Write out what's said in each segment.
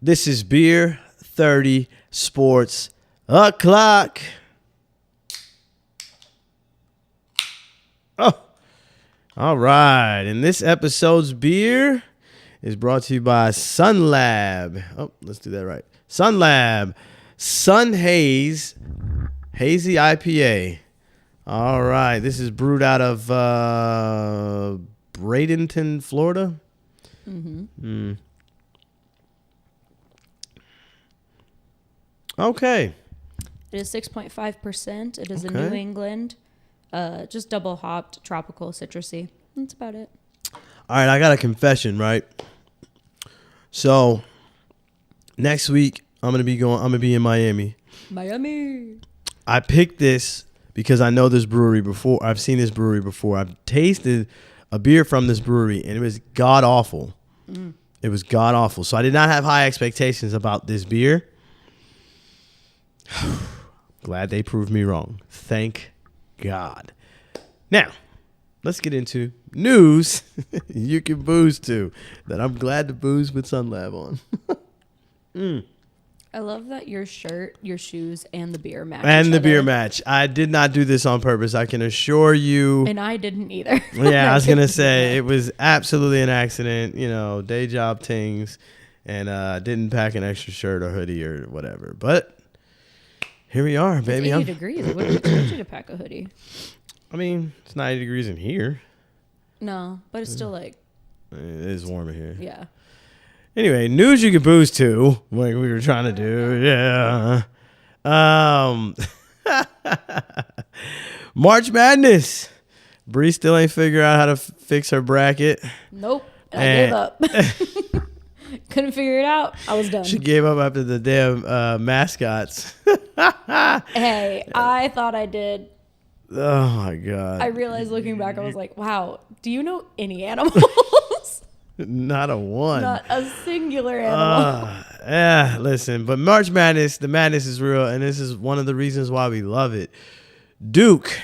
This is Beer 30 Sports O'Clock. Oh, all right. And this episode's beer is brought to you by SunLab. Oh, let's do that right. SunLab, Sun Haze, Hazy IPA. All right. This is brewed out of Bradenton, Florida. Mm-hmm. Okay. It is 6.5%. It is a New England, just double hopped, tropical, citrusy. That's about it. All right, I got a confession, right? So next week I'm gonna be in Miami. I picked this because I know this brewery before. I've seen this brewery before. I've tasted a beer from this brewery, and it was god awful. It was god awful. So I did not have high expectations about this beer. Glad they proved me wrong. Thank God. Now, let's get into news you can booze to that I'm glad to booze with SunLab on. I love that your shirt, your shoes, and the beer match. And the beer match. I did not do this on purpose. I can assure you. And I didn't either. Yeah, I was going to say it was absolutely an accident, day job things, and didn't pack an extra shirt or hoodie or whatever. But here we are, baby. It's 80 degrees. I wouldn't expect you to pack a hoodie. I mean, it's 90 degrees in here. No, but it's still like... It is warm in here. Yeah. Anyway, news you can booze to, like we were trying to do. Yeah. March Madness. Bree still ain't figured out how to fix her bracket. Nope. I gave up. Couldn't figure it out. I was done. She gave up after the damn mascots. Hey, I thought I did. Oh, my God. I realized looking back, I was like, wow, do you know any animals? Not a one. Not a singular animal. Listen, but March Madness, the madness is real, and this is one of the reasons why we love it. Duke.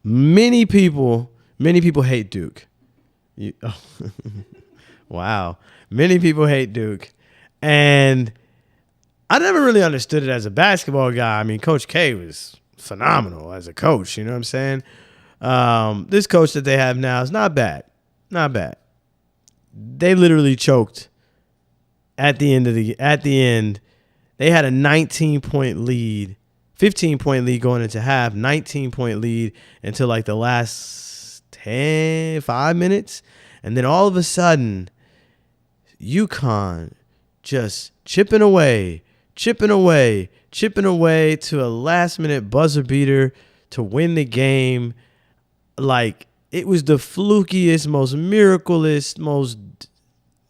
Many people hate Duke. Wow. Many people hate Duke. And I never really understood it as a basketball guy. I mean, Coach K was phenomenal as a coach. You know what I'm saying? This coach that they have now is not bad. Not bad. They literally choked at the end. They had a 19-point lead, 15-point lead going into half, 19-point lead until like the last 5 minutes. And then all of a sudden, UConn just chipping away to a last-minute buzzer beater to win the game. Like, it was the flukiest, most miraculous, most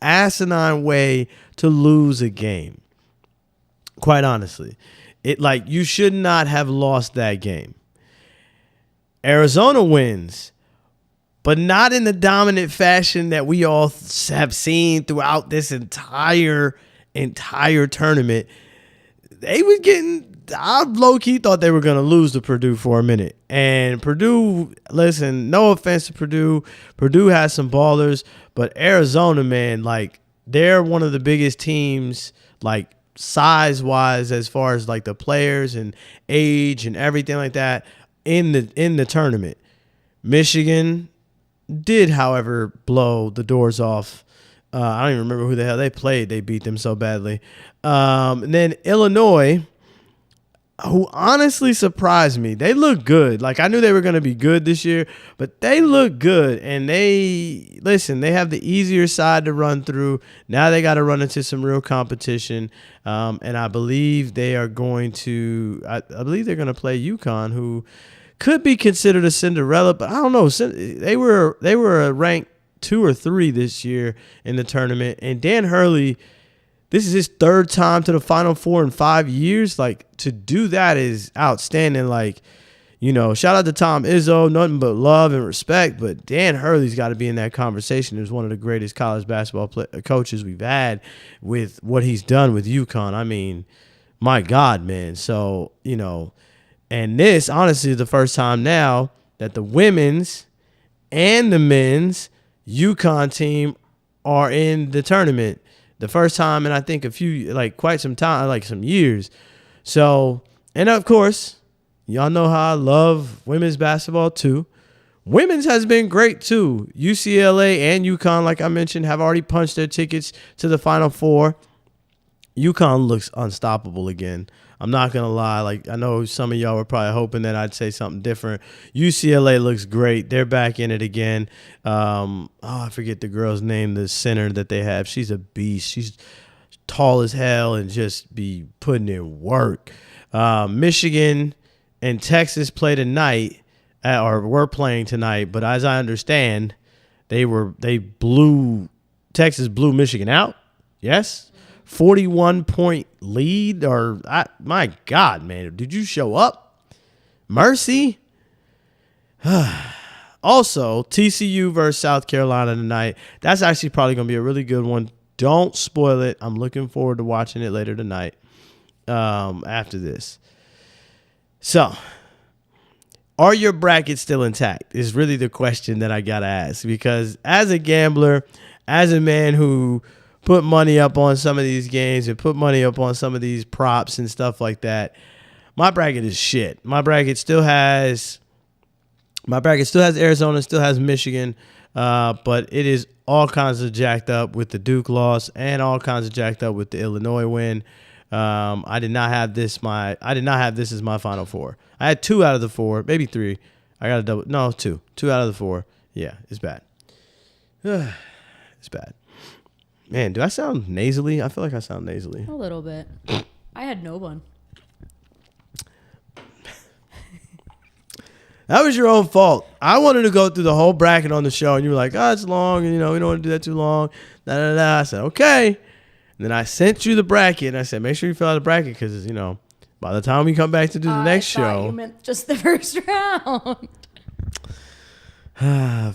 asinine way to lose a game. Quite honestly. You should not have lost that game. Arizona wins, but not in the dominant fashion that we all have seen throughout this entire tournament. I low-key thought they were going to lose to Purdue for a minute. And Purdue, listen, no offense to Purdue. Purdue has some ballers. But Arizona, man, like, they're one of the biggest teams, like, size-wise as far as, like, the players and age and everything like that in the tournament. Michigan did, however, blow the doors off. I don't even remember who the hell they played. They beat them so badly. And then Illinois, who honestly surprised me. They look good. Like, I knew they were going to be good this year, but they look good. And they have the easier side to run through. Now they got to run into some real competition. And I believe they are going to, I believe they're going to play UConn, who could be considered a Cinderella, but I don't know. They were a ranked 2 or 3 this year in the tournament. And Dan Hurley, this is his 3rd time to the Final Four in 5 years. Like, to do that is outstanding. Like, shout out to Tom Izzo, nothing but love and respect. But Dan Hurley's got to be in that conversation. He's one of the greatest college basketball coaches we've had with what he's done with UConn. I mean, my God, man. So, and this, honestly, is the first time now that the women's and the men's UConn team are in the tournament. The first time in I think quite some time, like some years. So, and of course, y'all know how I love women's basketball too. Women's has been great too. UCLA and UConn, like I mentioned, have already punched their tickets to the Final Four. UConn looks unstoppable again. I'm not going to lie. Like, I know some of y'all were probably hoping that I'd say something different. UCLA looks great. They're back in it again. I forget the girl's name, the center that they have. She's a beast. She's tall as hell and just be putting in work. Michigan and Texas play tonight, or were playing tonight. But as I understand, Texas blew Michigan out. Yes. 41-point lead, my God, man, did you show up? Mercy. Also, TCU versus South Carolina tonight. That's actually probably going to be a really good one. Don't spoil it. I'm looking forward to watching it later tonight after this. So, are your brackets still intact is really the question that I got to ask, because as a gambler, as a man who put money up on some of these games and put money up on some of these props and stuff like that, my bracket is shit. My bracket still has Arizona, still has Michigan, but it is all kinds of jacked up with the Duke loss and all kinds of jacked up with the Illinois win. I did not have this as my Final Four. I had 2 out of the 4, maybe 3. I got a double. No, 2. 2 out of the 4. Yeah, it's bad. It's bad. Man, do I sound nasally? I feel like I sound nasally. A little bit. I had no one. That was your own fault. I wanted to go through the whole bracket on the show, and you were like, oh, it's long, and, we don't want to do that too long. I said, okay. And then I sent you the bracket, and I said, make sure you fill out the bracket because, by the time we come back to do the next show. You meant just the first round.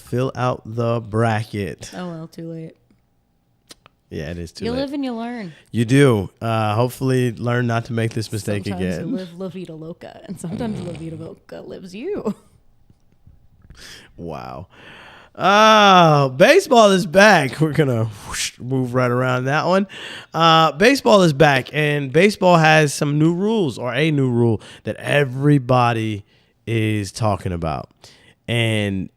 Fill out the bracket. Oh, well, too late. Yeah, it is too late. You live and you learn. You do. Hopefully learn not to make this mistake Sometimes again. You live La Vida Loca, and sometimes La Vida Loca lives you. Wow. Baseball is back. We're going to move right around that one. Baseball is back, and baseball has some new rules, or a new rule that everybody is talking about. And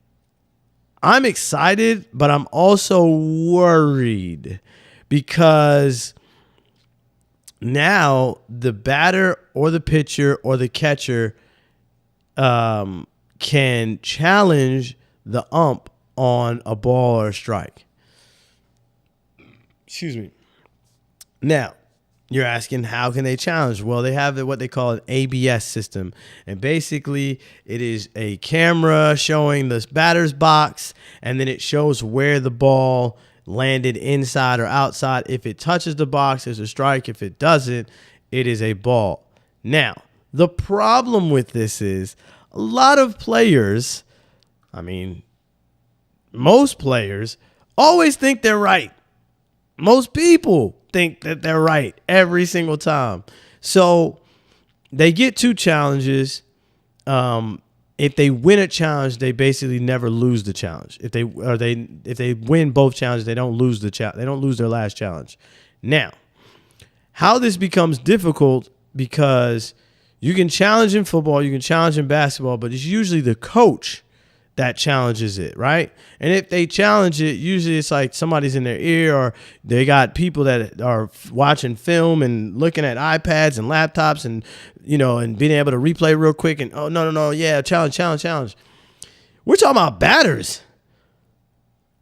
I'm excited, but I'm also worried because now the batter or the pitcher or the catcher can challenge the ump on a ball or a strike. Excuse me. Now, you're asking, how can they challenge? Well, they have what they call an ABS system. And basically, it is a camera showing the batter's box, and then it shows where the ball landed, inside or outside. If it touches the box, it's a strike. If it doesn't, it is a ball. Now, the problem with this is a lot of players, most players, always think they're right. Most people think that they're right every single time. So they get 2 challenges. If they win a challenge, they basically never lose the challenge. If they win both challenges, they don't lose they don't lose their last challenge. Now, how this becomes difficult, because you can challenge in football, you can challenge in basketball, but it's usually the coach that challenges it, right? And if they challenge it, usually it's like somebody's in their ear, or they got people that are watching film and looking at iPads and laptops and, and being able to replay real quick and, oh, no, yeah, challenge. We're talking about batters.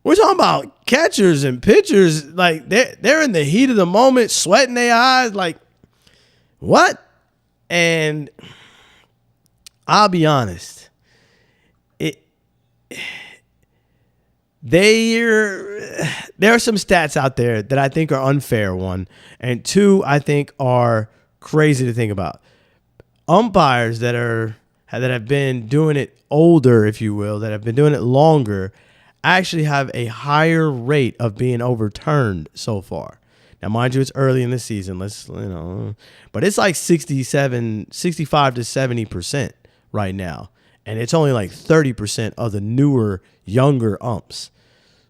We're talking about catchers and pitchers. Like, they're in the heat of the moment, sweating their eyes, like, what? And I'll be honest. There are some stats out there that I think are unfair, 1. And 2, I think are crazy to think about. Umpires that have been doing it older, if you will, that have been doing it longer, actually have a higher rate of being overturned so far. Now, mind you, it's early in the season. But it's like 65 to 70% right now. And it's only like 30% of the newer, younger umps.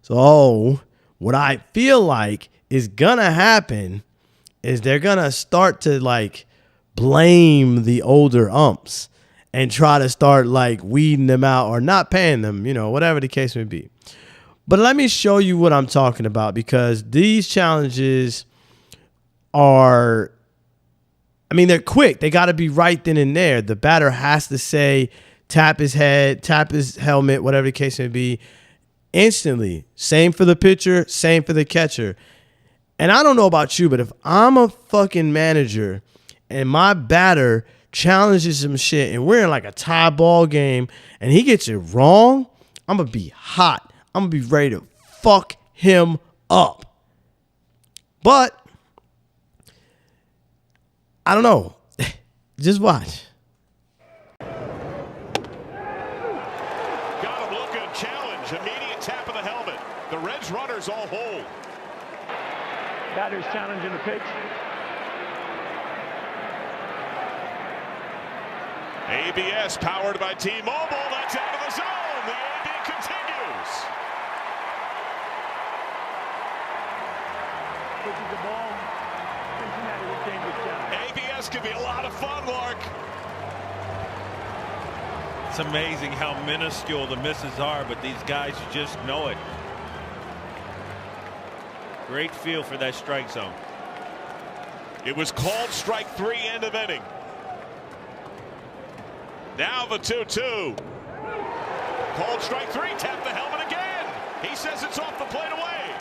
So what I feel like is gonna happen is they're gonna start to like blame the older umps and try to start like weeding them out or not paying them, whatever the case may be. But let me show you what I'm talking about, because these challenges are, they're quick. They got to be right then and there. The batter has to say, tap his head, tap his helmet, whatever the case may be, instantly. Same for the pitcher, same for the catcher. And I don't know about you, but if I'm a fucking manager and my batter challenges some shit and we're in like a tie ball game and he gets it wrong, I'm going to be hot. I'm going to be ready to fuck him up. But I don't know. Just watch. Got him looking, challenge, immediate tap of the helmet. The Reds runners all hold. Batter's challenging the pitch. ABS powered by T-Mobile. That's out of the zone. The AB continues. Pitches the ball. Cincinnati retains its challenge. ABS can be a lot of fun, Lark. It's amazing how minuscule the misses are, but these guys just know it. Great feel for that strike zone. It was called strike 3, end of inning. Now the 2-2. Called strike 3, tap the helmet again. He says it's off the plate away.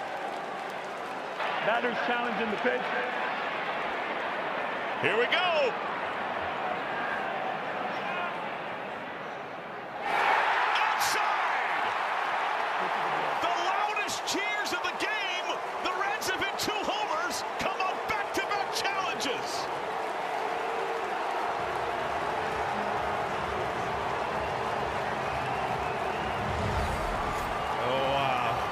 Batter's challenging the pitch. Here we go. Outside. The loudest cheers of the game. The Reds have hit 2 homers, come on back-to-back challenges. Oh, wow.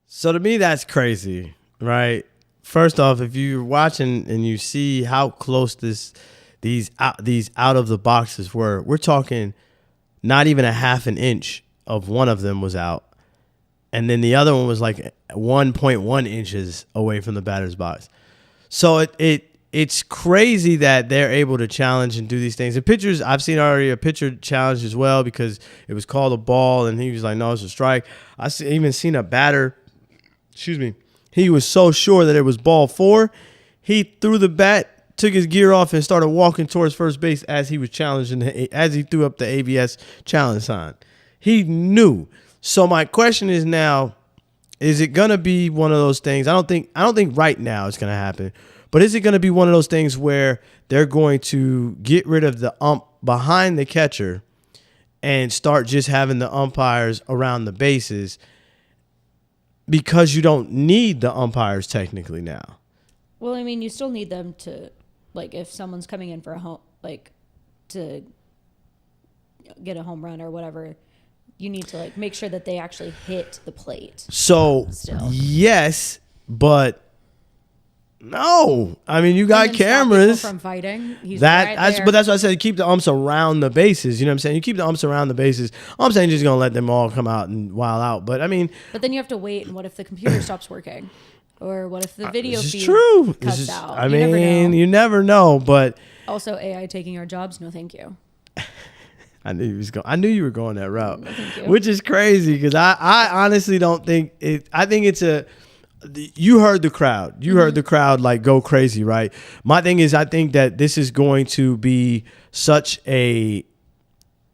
So to me, that's crazy, right? First off, if you're watching and you see how close these out of the boxes were, we're talking not even a half an inch of one of them was out. And then the other one was like 1.1 inches away from the batter's box. So it's crazy that they're able to challenge and do these things. And pitchers, I've seen already a pitcher challenge as well because it was called a ball and he was like, no, it's a strike. Even seen a batter, he was so sure that it was ball 4. He threw the bat, took his gear off, and started walking towards first base as he was challenging, as he threw up the ABS challenge sign. He knew. So my question is now, is it gonna be one of those things? I don't think right now it's gonna happen. But is it gonna be one of those things where they're going to get rid of the ump behind the catcher and start just having the umpires around the bases because you don't need the umpires technically now? Well, you still need them to, like, if someone's coming in for a home, like, to get a home run or whatever, you need to, like, make sure that they actually hit the plate. So, Still. yes, but no. You got And then stop cameras. people from fighting. He's right there. But that's why I said keep the umps around the bases. You know what I'm saying? You keep the umps around the bases. I'm saying just going to let them all come out and wild out. But, But then you have to wait, and what if the computer stops working? Or what if the video this is feed true. cuts out? You never know. But also, AI taking our jobs? No, thank you. I knew you were going that route, Thank you. which is crazy because I honestly don't think it. I think it's you heard the crowd. You heard the crowd like go crazy, right? My thing is I think that this is going to be such a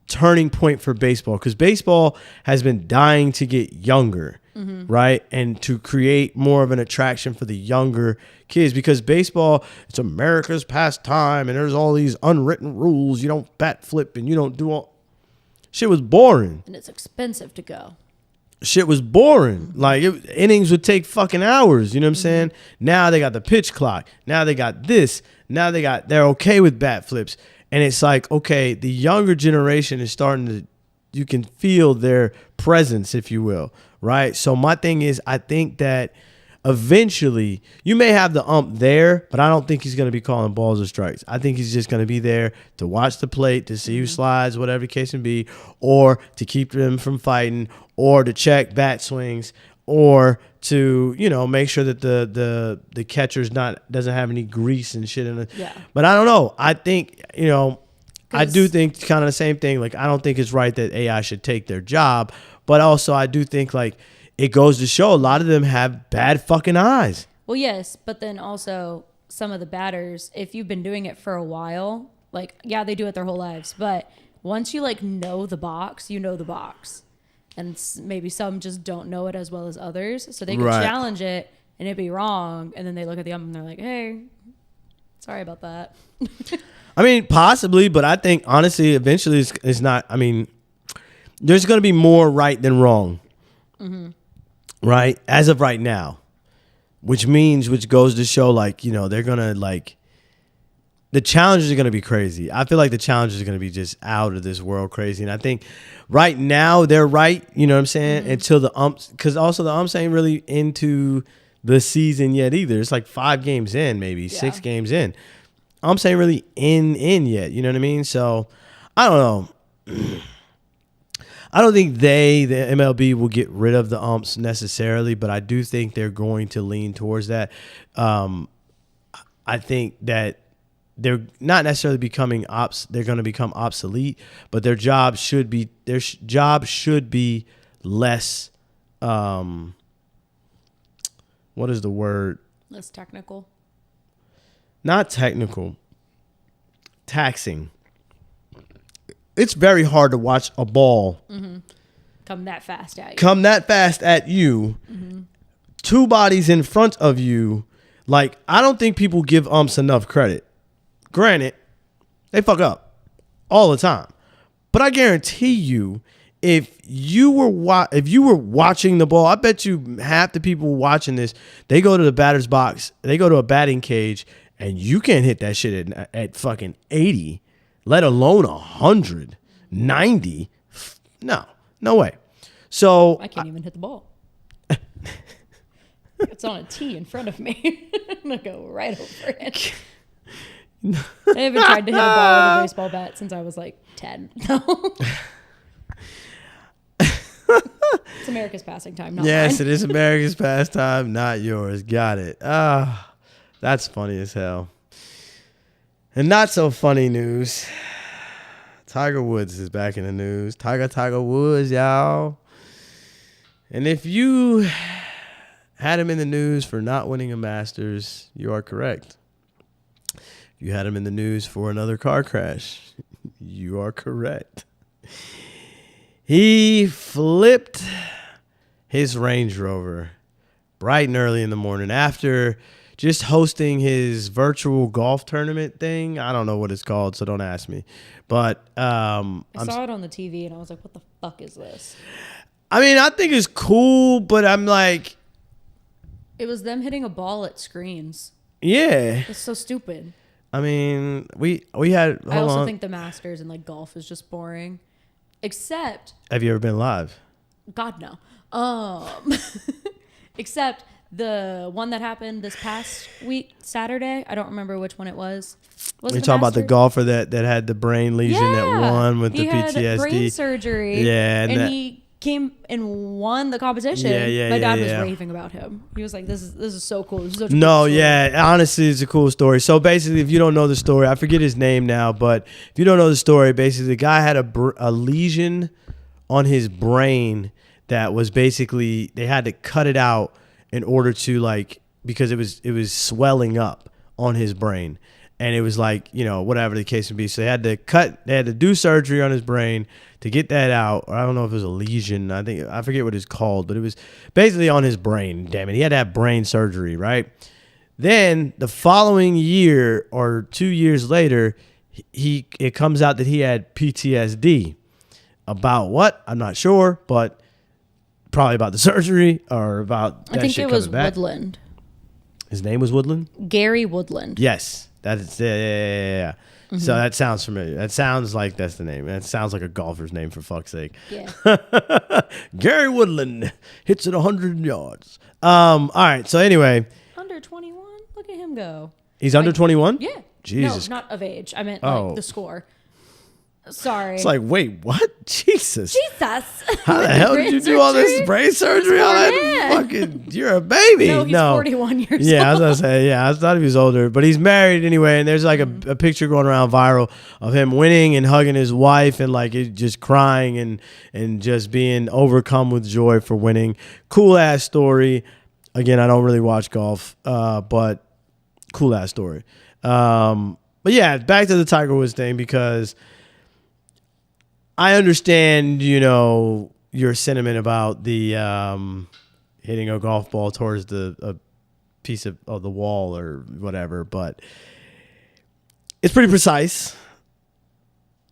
turning point for baseball because baseball has been dying to get younger, right? And to create more of an attraction for the younger kids because baseball, it's America's pastime and there's all these unwritten rules. You don't bat flip and you don't do all. Shit was boring. And it's expensive to go. Shit was boring. Like innings would take fucking hours. You know what I'm saying? Now they got the pitch clock. Now they got this. Now they're okay with bat flips. And it's like, okay, the younger generation is starting to, you can feel their presence, if you will, right? So my thing is, I think that, eventually you may have the ump there, but I don't think he's going to be calling balls or strikes. I think he's just going to be there to watch the plate, to see who slides, whatever the case may be, or to keep them from fighting, or to check bat swings, or to, you know, make sure that the catcher's doesn't have any grease and shit in it. Yeah. But I don't know. I think, you know, I do think kind of the same thing. Like, I don't think it's right that AI should take their job, but also I do think, like, it goes to show a lot of them have bad fucking eyes. Well, yes, but then also some of the batters, if you've been doing it for a while, like, yeah, they do it their whole lives, but once you, like, know the box, you know the box. And maybe some just don't know it as well as others, so they could challenge it and it'd be wrong, and then they look at the ump and they're like, hey, sorry about that. I mean, possibly, but I think, honestly, eventually it's not. I mean, there's going to be more right than wrong, right? As of right now, which goes to show, like, you know, they're going to, like, the challenges are going to be crazy. I feel like the challenges are going to be just out of this world crazy. And I think right now they're right, you know what I'm saying, until the umps, because also the umps ain't really into the season yet either. It's like 5 games in, maybe 6 games in. Umps ain't really in yet, you know what I mean? So, I don't know. I don't think the MLB will get rid of the umps necessarily, but I do think they're going to lean towards that. I think that they're not necessarily becoming they're going to become obsolete, but their job should be less, what is the word? Less technical. Not technical. Taxing. It's very hard to watch a ball come that fast at you. 2 bodies in front of you. Like, I don't think people give umps enough credit. Granted, they fuck up all the time. But I guarantee you, if you were watching the ball, I bet you half the people watching this, they go to the batter's box, they go to a batting cage, and you can't hit that shit at fucking 80, let alone 100, 90. No way. So I can't even hit the ball. It's on a tee in front of me. I'm going to go right over it. I haven't tried to hit a ball with a baseball bat since I was like 10. It's America's pastime, not yes, mine. it is America's pastime, not yours. Got it. That's funny as hell. And not so funny news. Tiger Woods is back in the news. Tiger Woods, y'all. And if you had him in the news for not winning a Masters, you are correct. If you had him in the news for another car crash, you are correct. He flipped his Range Rover bright and early in the morning after just hosting his virtual golf tournament thing. I don't know what it's called, so don't ask me. But I saw it on the TV and I was like, what the fuck is this? I mean, I think it's cool, but I'm like, it was them hitting a ball at screens. Yeah. It's so stupid. I mean, we had. I also think the Masters and like golf is just boring. Except. Have you ever been live? God no. Except the one that happened this past week, Saturday. I don't remember which one it was. You're talking about the golfer that had the brain lesion that won with the PTSD. He had brain surgery. Yeah, and he came and won the competition. My dad was raving about him. He was like, "This is so cool." This is such a cool story. Honestly, it's a cool story. So basically, if you don't know the story, I forget his name now, but if you don't know the story, basically the guy had a lesion on his brain that was basically they had to cut it out in order to because it was swelling up on his brain. And it was whatever the case would be. So they had to do surgery on his brain to get that out. Or I don't know if it was a lesion. I forget what it's called, but it was basically on his brain. Damn it. He had to have brain surgery, right? Then the following year or 2 years later, it comes out that he had PTSD. About what? I'm not sure, but probably about the surgery or about that I think shit it was coming back. Woodland. His name was Woodland? Gary Woodland. Yes. That's yeah. Mm-hmm. So that sounds familiar. That sounds like that's the name. That sounds like a golfer's name, for fuck's sake. Yeah. Gary Woodland hits it 100 yards. All right. So anyway, Under 21? Look at him go. he's under 21? Yeah. Jesus. No, not of age. I meant Oh. like the score. Sorry. It's like, wait, what? Jesus. Jesus. How the hell did you do all this brain surgery? All that fucking, you're a baby. No, he's 41 years old. Yeah, I was gonna say, I thought he was older, but he's married anyway. And there's like a picture going around viral of him winning and hugging his wife and like just crying and just being overcome with joy for winning. Cool ass story. Again, I don't really watch golf, but cool ass story. But yeah, back to the Tiger Woods thing, because I understand, your sentiment about the hitting a golf ball towards a piece of the wall or whatever, but it's pretty precise.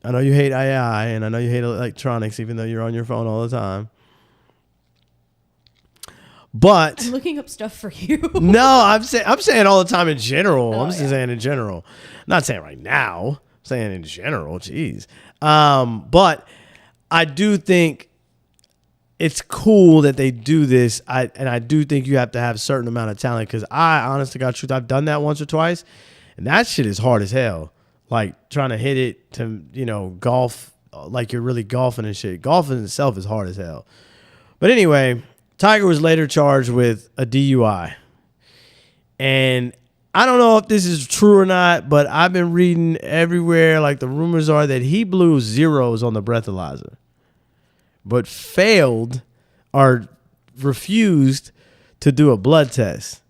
I know you hate AI, and I know you hate electronics, even though you're on your phone all the time. But I'm looking up stuff for you. no, I'm saying all the time in general. Oh, I'm just saying in general. I'm not saying right now. I'm saying in general. Jeez. But I do think it's cool that they do this. And I do think you have to have a certain amount of talent, because honest to God truth, I've done that once or twice, and that shit is hard as hell. Like trying to hit it to, golf, like you're really golfing and shit. Golf in itself is hard as hell. But anyway, Tiger was later charged with a DUI. And I don't know if this is true or not, but I've been reading everywhere, like the rumors are that he blew zeros on the breathalyzer, but failed or refused to do a blood test.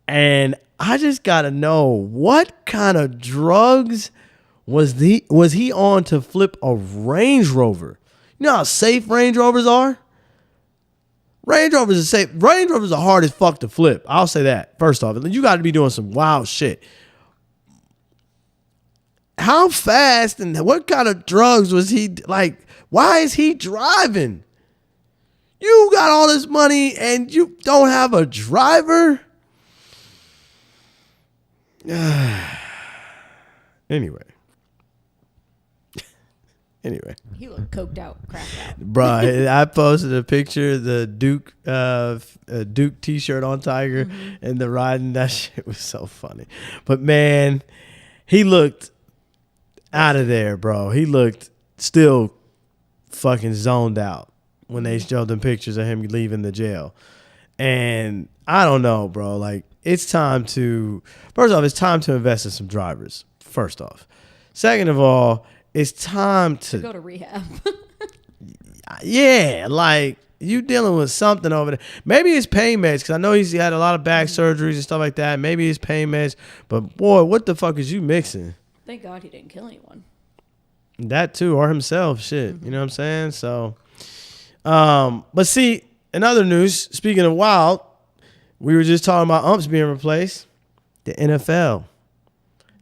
And I just got to know, what kind of drugs was he on to flip a Range Rover? You know how safe Range Rovers are? Range Rovers are safe. Range Rovers are hard as fuck to flip. I'll say that, first off. You got to be doing some wild shit. How fast and what kind of drugs was he, like, why is he driving? You got all this money and you don't have a driver? Anyway. He looked coked out, cracked out. Bruh, I posted a picture of the Duke t-shirt on Tiger and the riding. That shit was so funny. But man, he looked out of there, bro. He looked still fucking zoned out when they showed them pictures of him leaving the jail. And I don't know, bro. Like, first off, it's time to invest in some drivers, first off. Second of all, it's time to go to rehab. Yeah, like, you dealing with something over there. Maybe it's pain meds, because I know he had a lot of back surgeries and stuff like that. Maybe it's pain meds. But, boy, what the fuck is you mixing? Thank God he didn't kill anyone. That, too, or himself. Shit, you know what I'm saying? So, but see, in other news, speaking of wild, we were just talking about umps being replaced. The NFL,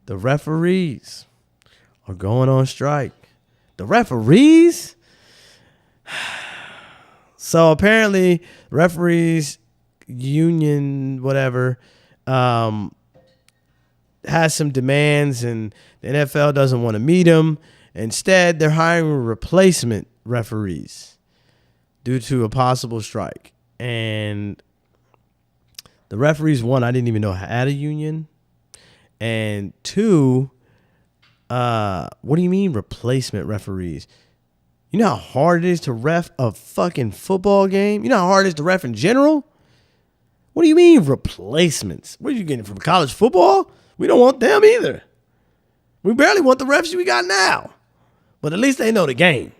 the referees are going on strike. The referees? So apparently, referees union, whatever, has some demands, and the NFL doesn't want to meet them. Instead, they're hiring replacement referees due to a possible strike. And the referees, one, I didn't even know had a union. And two, what do you mean replacement referees? You know how hard it is to ref a fucking football game? You know how hard it is to ref in general? What do you mean replacements? What are you getting from college football? We don't want them either. We barely want the refs we got now. But at least they know the game.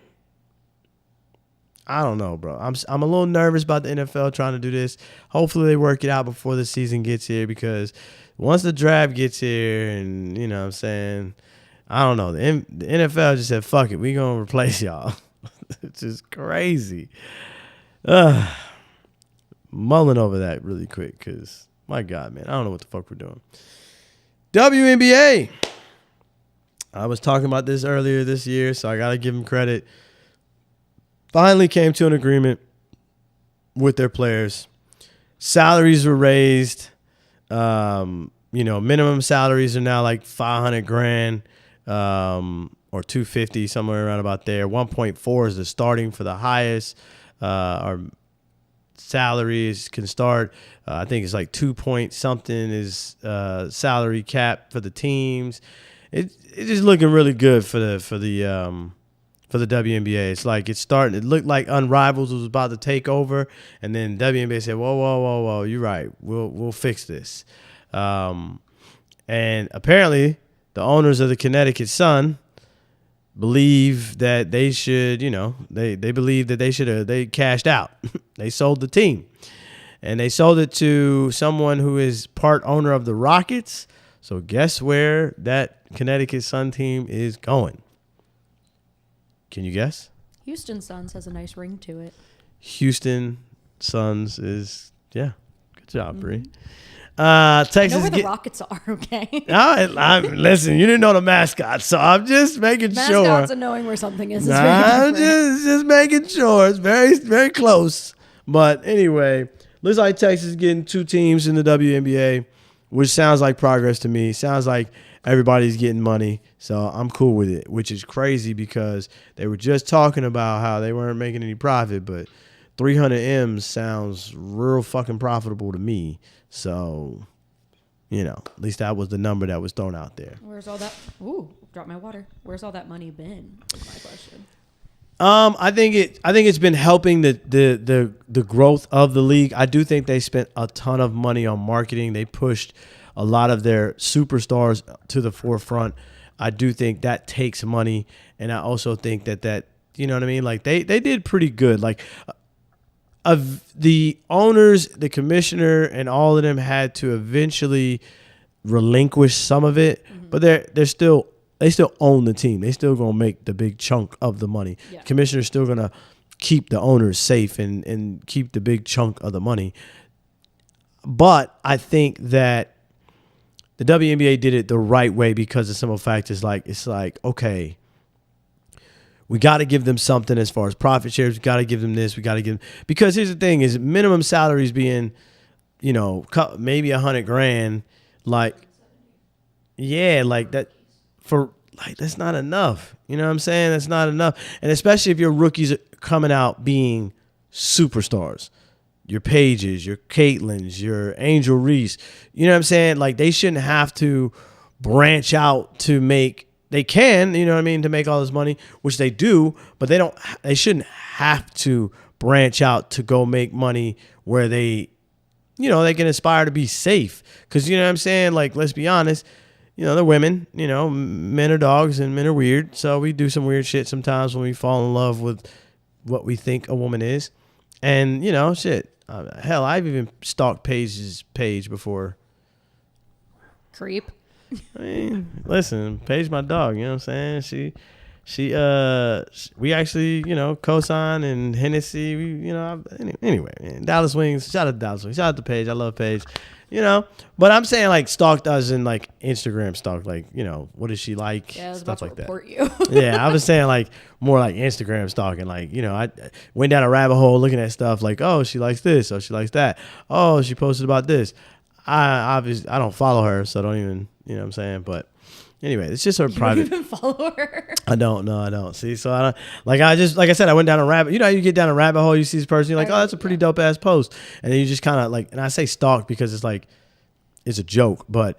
I don't know, bro. I'm a little nervous about the NFL trying to do this. Hopefully they work it out before the season gets here, because once the draft gets here, and you know what I'm saying, I don't know. The NFL just said, fuck it, we going to replace y'all. It's just crazy. Mulling over that really quick, because, my God, man, I don't know what the fuck we're doing. WNBA. I was talking about this earlier this year, so I got to give them credit. Finally came to an agreement with their players. Salaries were raised. Minimum salaries are now like $500,000 or $250,000, somewhere around about there. 1.4 is the starting for the highest. Or salaries can start. I think it's like 2 point something is salary cap for the teams. It's just looking really good for the WNBA. It's like it's starting. It looked like Unrivals was about to take over, and then WNBA said, "Whoa, you're right. We'll fix this." And apparently, the owners of the Connecticut Sun believe that they should, they believe that they cashed out. They sold the team. And they sold it to someone who is part owner of the Rockets. So guess where that Connecticut Sun team is going? Can you guess? Houston Suns has a nice ring to it. Houston Suns is, yeah. Good job, Bree. Texas. I know where the Rockets are, okay? Listen, you didn't know the mascot, so I'm just making sure. Mascots and knowing where something is I'm very just making sure. It's very, very close. But anyway, looks like Texas is getting 2 teams in the WNBA, which sounds like progress to me. Sounds like everybody's getting money, so I'm cool with it, which is crazy because they were just talking about how they weren't making any profit, but 300 M's sounds real fucking profitable to me. So, at least that was the number that was thrown out there. Where's all that? Ooh, dropped my water. Where's all that money been? Is my question. I think it's been helping the growth of the league. I do think they spent a ton of money on marketing. They pushed a lot of their superstars to the forefront. I do think that takes money, and I also think that you know what I mean. Like they did pretty good. Like of the owners, the commissioner, and all of them had to eventually relinquish some of it, but they still own the team. They still gonna make the big chunk of the money. Yeah. Commissioner's still gonna keep the owners safe and keep the big chunk of the money. But I think that the WNBA did it the right way because the simple fact is it's like okay, we got to give them something as far as profit shares. We got to give them this. We got to give them, because here's the thing: is minimum salaries being, maybe $100,000. Like, yeah, like that for like that's not enough. You know what I'm saying? That's not enough, and especially if your rookies are coming out being superstars. Your Paiges, your Caitlins, your Angel Reese. You know what I'm saying? Like they shouldn't have to branch out to make. They can, to make all this money, which they do, but they shouldn't have to branch out to go make money where they can aspire to be safe. Because, you know what I'm saying? Like, let's be honest, they're women, men are dogs and men are weird. So we do some weird shit sometimes when we fall in love with what we think a woman is. And, shit. Hell, I've even stalked Paige's page before. Creep. I mean, listen, Paige, my dog, you know what I'm saying? We actually, co-sign and Hennessy, anyway, man, Dallas Wings, shout out to Dallas Wings, shout out to Paige, I love Paige, but I'm saying like stalked as in like Instagram stalk, like, what is she like? Yeah, I was stuff about to like report that. you. Yeah, I was saying like more like Instagram stalking, like, I went down a rabbit hole looking at stuff like, oh, she likes this, oh, she likes that, oh, she posted about this. I don't follow her, so don't even, you know what I'm saying? But anyway, it's just her private. You don't even follow her? I don't. See, so I don't, like I said, I went down a rabbit. How you get down a rabbit hole, you see this person, you're like, oh, that's a pretty dope ass post. And then you just kind of like, and I say stalk because it's like, it's a joke, but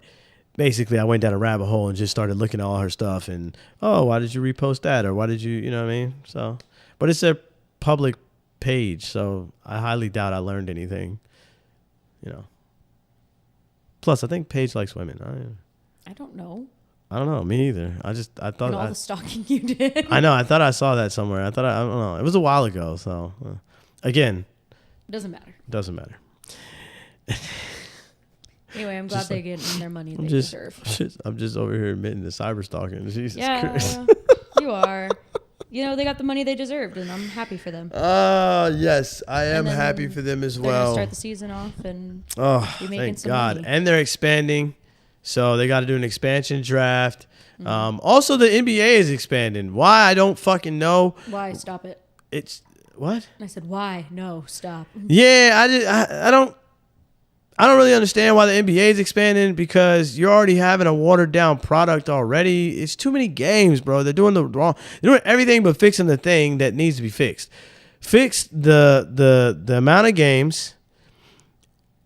basically I went down a rabbit hole and just started looking at all her stuff and, oh, why did you repost that? Or why did you know what I mean? So, but it's a public page, so I highly doubt I learned anything, Plus, I think Paige likes women. I don't know. I don't know. Me either. I thought And all the stalking you did. I know. I thought I saw that somewhere. I don't know. It was a while ago. So, again. Doesn't matter. Doesn't matter. Anyway, I'm glad they get their money they deserve. I'm just over here admitting to cyber stalking. Jesus Christ. You are. They got the money they deserved, and I'm happy for them. Yes, I am happy for them as well. They're gonna start the season off and be making thank some God. money. And they're expanding, so they got to do an expansion draft. Also, the NBA is expanding. Why? I don't fucking know. Why? Stop it. It's what? I said, why? No, stop. Yeah, I don't really understand why the NBA is expanding because you're already having a watered down product already. It's too many games, bro. They're doing everything but fixing the thing that needs to be fixed. fix the amount of games,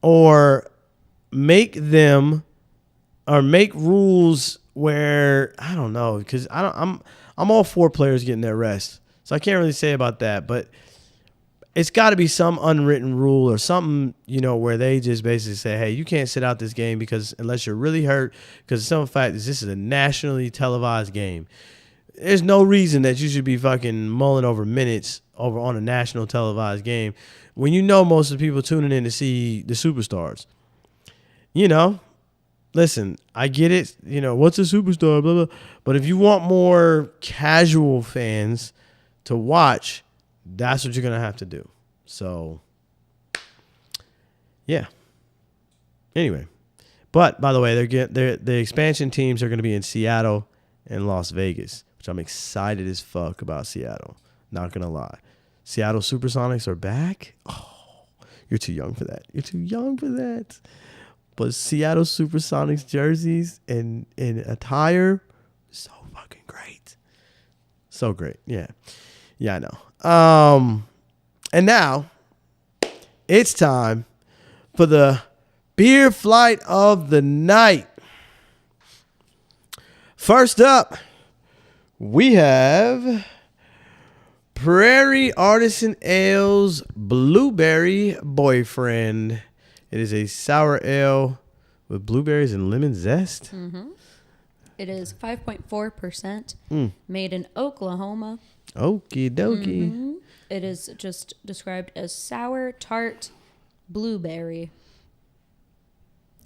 or make rules where, I don't know, because I'm all for players getting their rest, so I can't really say about that, but it's got to be some unwritten rule or something, where they just basically say, hey, you can't sit out this game because unless you're really hurt, because the simple fact is this is a nationally televised game. There's no reason that you should be fucking mulling over minutes over on a national televised game when most of the people tuning in to see the superstars. Listen, I get it. What's a superstar? Blah, blah. But if you want more casual fans to watch, that's what you're going to have to do. So, yeah. Anyway. But, by the way, the expansion teams are going to be in Seattle and Las Vegas, which I'm excited as fuck about Seattle. Not going to lie. Seattle Supersonics are back. Oh, you're too young for that. You're too young for that. But Seattle Supersonics jerseys and attire, so fucking great. So great. Yeah. Yeah, I know. And now it's time for the beer flight of the night. First up, we have Prairie Artisan Ales Blueberry Boyfriend. It is a sour ale with blueberries and lemon zest. Mm-hmm. It is 5.4%, made in Oklahoma. Okie dokie. Mm-hmm. It is just described as sour, tart, blueberry.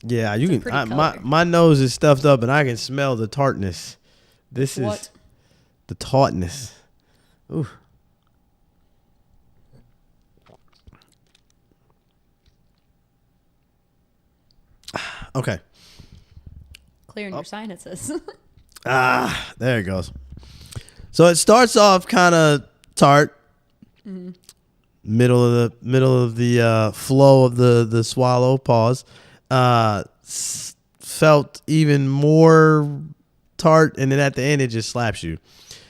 Yeah, It's a my nose is stuffed up and I can smell the tartness. This is the tartness. Ooh. Okay. Clearing your sinuses. There it goes. So it starts off kind of tart. Mm-hmm. Middle of the flow of the swallow. Pause. Felt even more tart, and then at the end it just slaps you.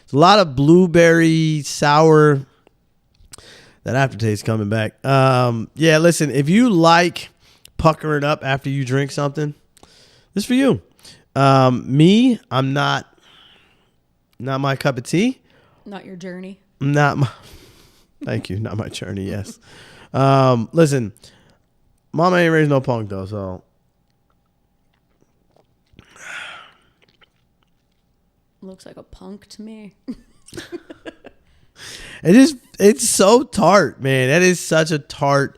It's a lot of blueberry sour. That aftertaste coming back. Yeah, listen, if you like puckering up after you drink something, this is for you. Me, I'm not my cup of tea. Not your journey. Thank you. Not my journey. Yes. Listen, mama ain't raised no punk though, so. Looks like a punk to me. It's so tart, man. That is such a tart.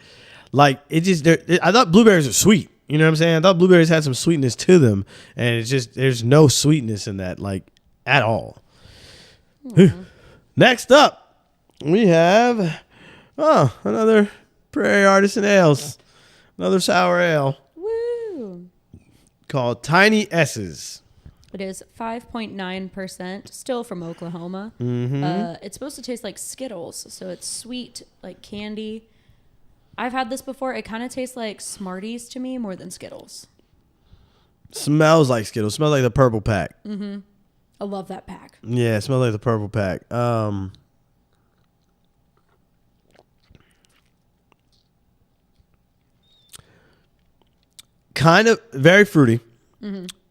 Like I thought blueberries are sweet. You know what I'm saying? I thought blueberries had some sweetness to them, and it's just there's no sweetness in that, like at all. Next up, we have another Prairie Artisan Ales, another sour ale. Woo! Called Tiny S's. It is 5.9%, still from Oklahoma. Mm-hmm. It's supposed to taste like Skittles, so it's sweet, like candy. I've had this before. It kind of tastes like Smarties to me more than Skittles. Smells like Skittles. Smells like the purple pack. Mm-hmm. I love that pack. Yeah, it smells like the purple pack. Kind of very fruity,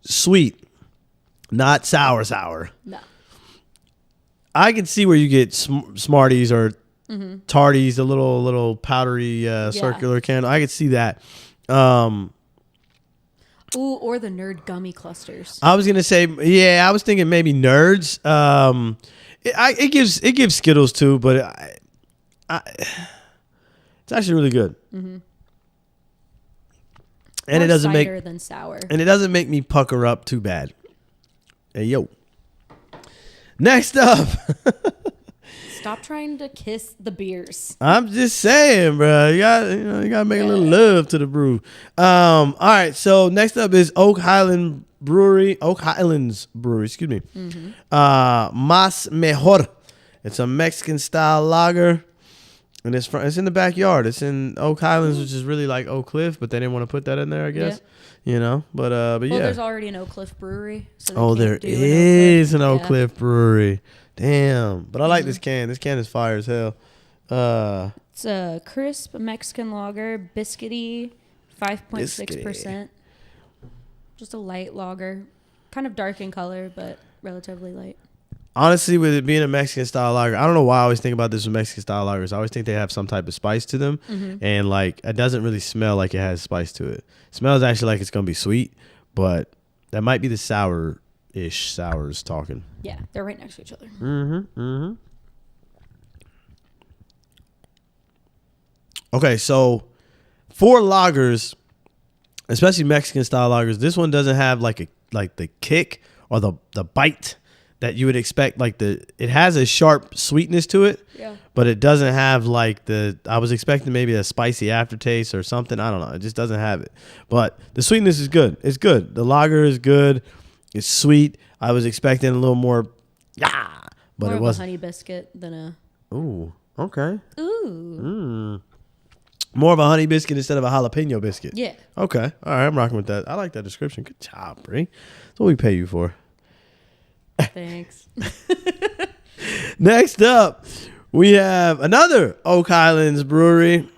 sweet, not sour. No. I can see where you get Smarties or Tardies, the little powdery circular can. I could see that. Ooh, or the Nerd gummy clusters. I was gonna say, yeah, I was thinking maybe Nerds. It gives Skittles too, but it's actually really good. Mm-hmm. And more it doesn't cider than sour. And it doesn't make me pucker up too bad. Hey yo. Next up. Stop trying to kiss the beers. I'm just saying, bro. You gotta make a little love to the brew. All right. So next up is Oak Highlands Brewery. Excuse me. Mas Mejor. It's a Mexican style lager, and it's in the backyard. It's in Oak Highlands, which is really like Oak Cliff, but they didn't want to put that in there, I guess. Yeah. But yeah. There's already an Oak Cliff brewery. So there is an Oak Cliff brewery. Damn. But I like this can. This can is fire as hell. It's a crisp Mexican lager, biscuity, 5.6%. Just a light lager, kind of dark in color, but relatively light. Honestly, with it being a Mexican style lager, I don't know why I always think about this with Mexican style lagers. I always think they have some type of spice to them, and like it doesn't really smell like it has spice to it. It smells actually like it's gonna be sweet, but that might be the sours talking. Yeah, they're right next to each other. Okay, so for lagers, especially Mexican style lagers, this one doesn't have like the kick or the bite that you would expect. Like it has a sharp sweetness to it, but it doesn't have like I was expecting maybe a spicy aftertaste or something. I don't know. It just doesn't have it. But the sweetness is good. It's good. The lager is good. It's sweet. I was expecting a little more, but more it wasn't. a honey biscuit than a. Ooh, okay. Ooh. More of a honey biscuit instead of a jalapeno biscuit. Yeah. Okay. All right. I'm rocking with that. I like that description. Good job, Bree. That's what we pay you for. Thanks. Next up, we have another Oak Highlands brewery.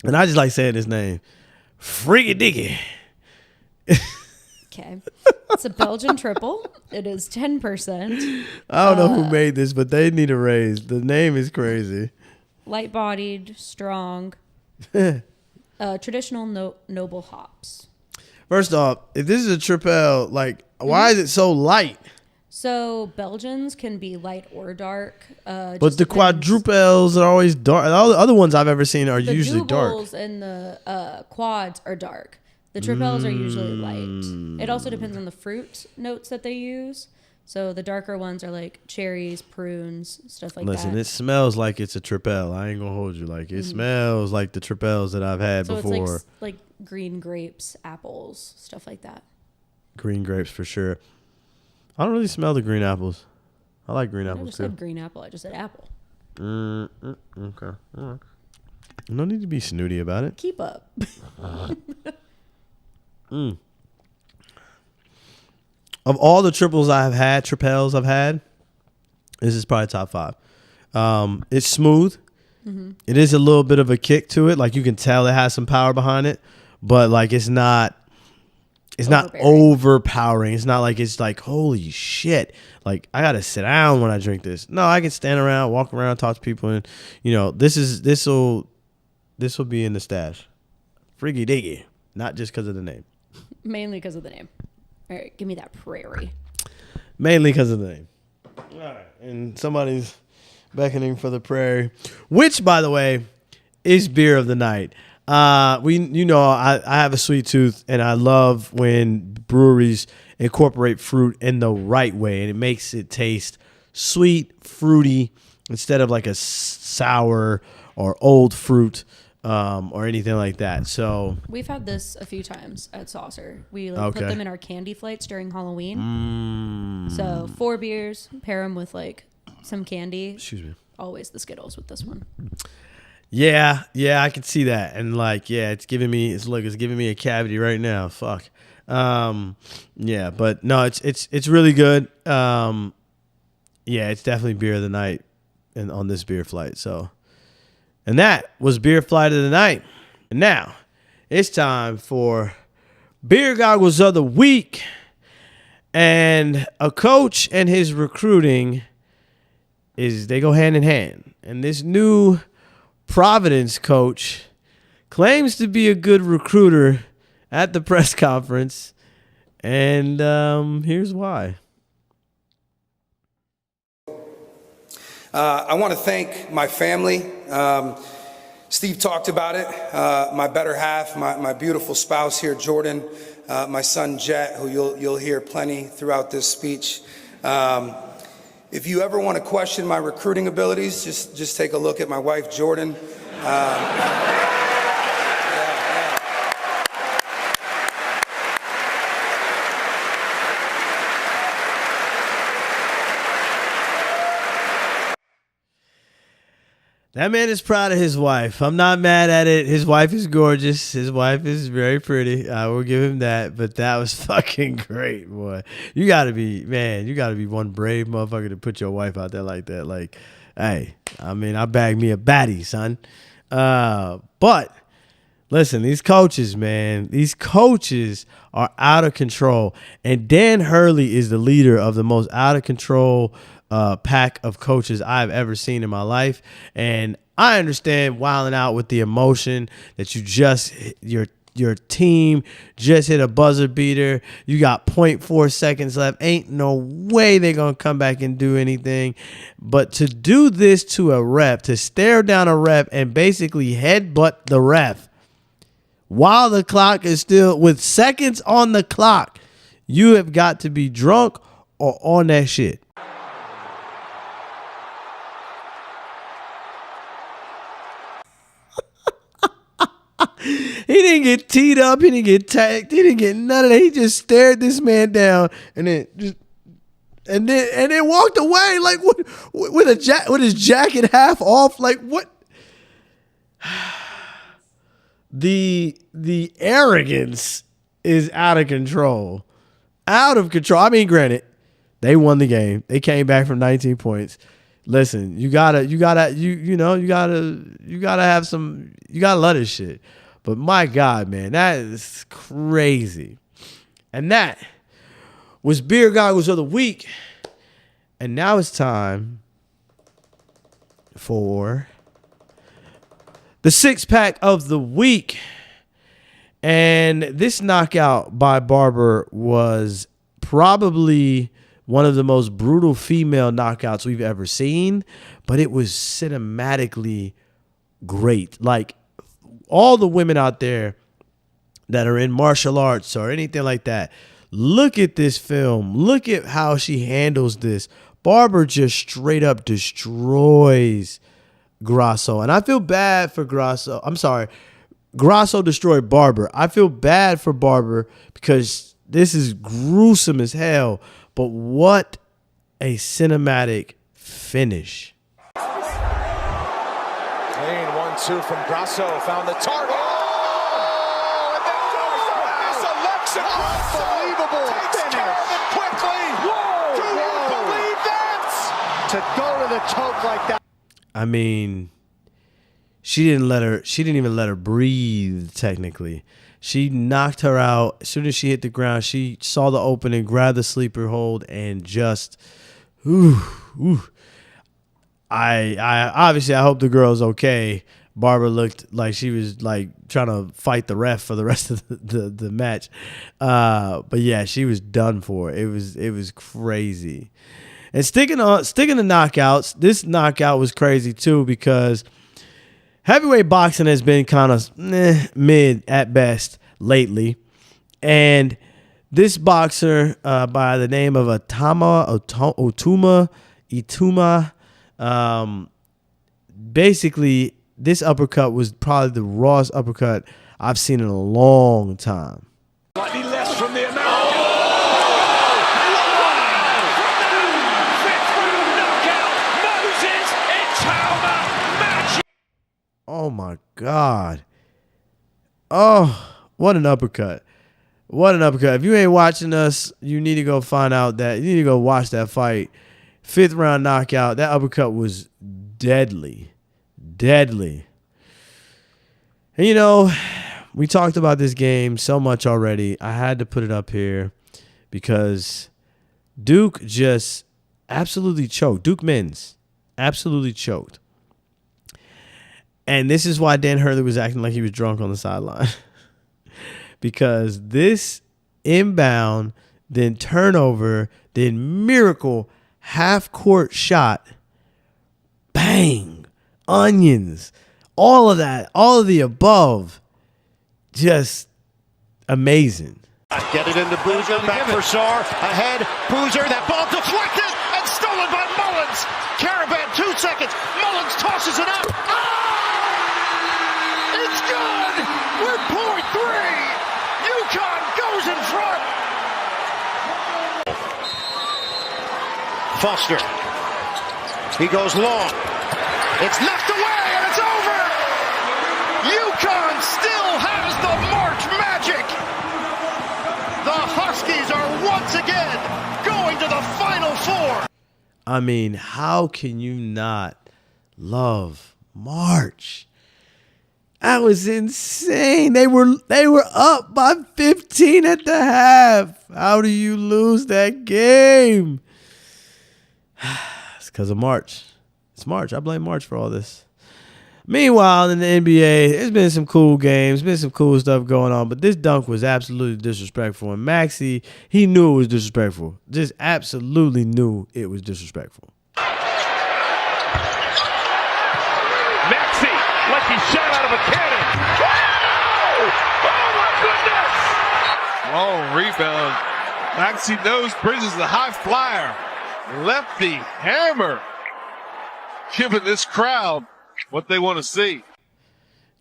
And I just like saying his name. Freakidicky. Okay. It's a Belgian triple. It is 10%. I don't know who made this, but they need a raise. The name is crazy. Light-bodied, strong, traditional noble hops. First off, if this is a triple, like, why is it so light? So Belgians can be light or dark. But the quadruples are always dark. All the other ones I've ever seen are usually dark. The doubles and the quads are dark. The tripels are usually light. It also depends on the fruit notes that they use. So the darker ones are like cherries, prunes, stuff like that. Listen, it smells like it's a tripel. I ain't gonna hold you. Like it smells like the tripels that I've had before. It's like green grapes, apples, stuff like that. Green grapes for sure. I don't really smell the green apples. I like green I apples just too. said green apple. I just said apple. Okay. All right. No need to be snooty about it. Keep up. Of all the tripels I've had, this is probably top 5. It's smooth. It is a little bit of a kick to it. Like you can tell it has some power behind it, but like it's not overpowering. It's not like it's like, holy shit. Like I gotta sit down when I drink this. No, I can stand around, walk around, talk to people, and this will be in the stash. Freakidicky. Not just because of the name. Mainly because of the name. All right, give me that Prairie. Mainly because of the name. All right. And somebody's beckoning for the Prairie, which, by the way, is beer of the night. I have a sweet tooth, and I love when breweries incorporate fruit in the right way, and it makes it taste sweet, fruity, instead of like a sour or old fruit. Or anything like that. So we've had this a few times at Saucer. We put them in our candy flights during Halloween. So 4 beers, pair them with like some candy. Excuse me. Always the Skittles with this one. Yeah, I can see that, and like, it's giving me a cavity right now. Fuck. Yeah, but no, it's really good. It's definitely beer of the night, and on this beer flight. So. And that was Beer Flight of the Night. And now, it's time for Beer Goggles of the Week. And a coach and his recruiting they go hand in hand. And this new Providence coach claims to be a good recruiter at the press conference. And here's why. I want to thank my family. Steve talked about it. My better half, my beautiful spouse here, Jordan, my son Jet, who you'll hear plenty throughout this speech. If you ever want to question my recruiting abilities, just take a look at my wife, Jordan. That man is proud of his wife. I'm not mad at it. His wife is gorgeous. His wife is very pretty. I will give him that. But that was fucking great, boy. You gotta be one brave motherfucker to put your wife out there like that. Like, Hey, I mean, I bagged me a baddie, son. But listen, these coaches, man, these coaches are out of control. And Dan Hurley is the leader of the most out of control pack of coaches I've ever seen in my life. And I understand wilding out with the emotion that your team just hit a buzzer beater. You got 0.4 seconds left. Ain't no way they're going to come back and do anything. But to do this to a ref, to stare down a ref and basically headbutt the ref while the clock is still with seconds on the clock, you have got to be drunk or on that shit. He didn't get teed up. He didn't get tagged. He didn't get none of that. He just stared this man down and then walked away like with his jacket half off. Like what? The arrogance is out of control. Out of control. I mean, granted, they won the game. They came back from 19 points. Listen, you gotta love this shit. But my God, man, that is crazy. And that was Beer Goggles of the Week. And now it's time for the 6-pack of the week. And this knockout by Barber was probably one of the most brutal female knockouts we've ever seen, but it was cinematically great. Like, all the women out there that are in martial arts or anything like that, look at this film. Look at how she handles this. Barber just straight up destroys Grasso. And I feel bad for Grasso. I'm sorry. Grasso destroyed Barber. I feel bad for Barber because this is gruesome as hell. But what a cinematic finish. Clean 1-2 from Grasso. Found the target. Oh! And then Alexa unbelievable finish. Quickly. Whoa! Do you believe that? To go to the choke like that. I mean, she didn't even let her breathe, technically. She knocked her out. As soon as she hit the ground, she saw the opening, grabbed the sleeper hold, and just, I obviously I hope the girl's okay. Barbara looked like she was like trying to fight the ref for the rest of the match. But yeah, she was done for. It was crazy. And sticking to knockouts, this knockout was crazy too because heavyweight boxing has been kind of mid at best lately. And this boxer by the name of Ituma, basically this uppercut was probably the rawest uppercut I've seen in a long time. Slightly less from the American. Oh my God. Oh, what an uppercut. What an uppercut. If you ain't watching us, you need to go find out that. You need to go watch that fight. 5th round knockout. That uppercut was deadly. Deadly. And you know, we talked about this game so much already. I had to put it up here because Duke just absolutely choked. Duke men's absolutely choked. And this is why Dan Hurley was acting like he was drunk on the sideline. Because this inbound, then turnover, then miracle, half-court shot, bang, onions, all of that, all of the above, just amazing. Get it into Boozer, back for Sarr, ahead, Boozer, that ball deflected and stolen by Mullins. Caravan, 2 seconds, Mullins tosses it up. Oh! It's good! We're point 3! UConn goes in front! Foster. He goes long. It's knocked away and it's over! UConn still has the March magic! The Huskies are once again going to the Final Four! I mean, how can you not love March. That was insane. They were up by 15 at the half. How do you lose that game? It's because of March. It's March. I blame March for all this. Meanwhile, in the NBA, there's been some cool games, been some cool stuff going on, but this dunk was absolutely disrespectful. And Maxey, he knew it was disrespectful. Just absolutely knew it was disrespectful. Maxey, like he shot out of a cannon. Oh, my goodness. Long rebound. Maxey knows Bridges is a high flyer. Lefty hammer. Giving this crowd what they want to see.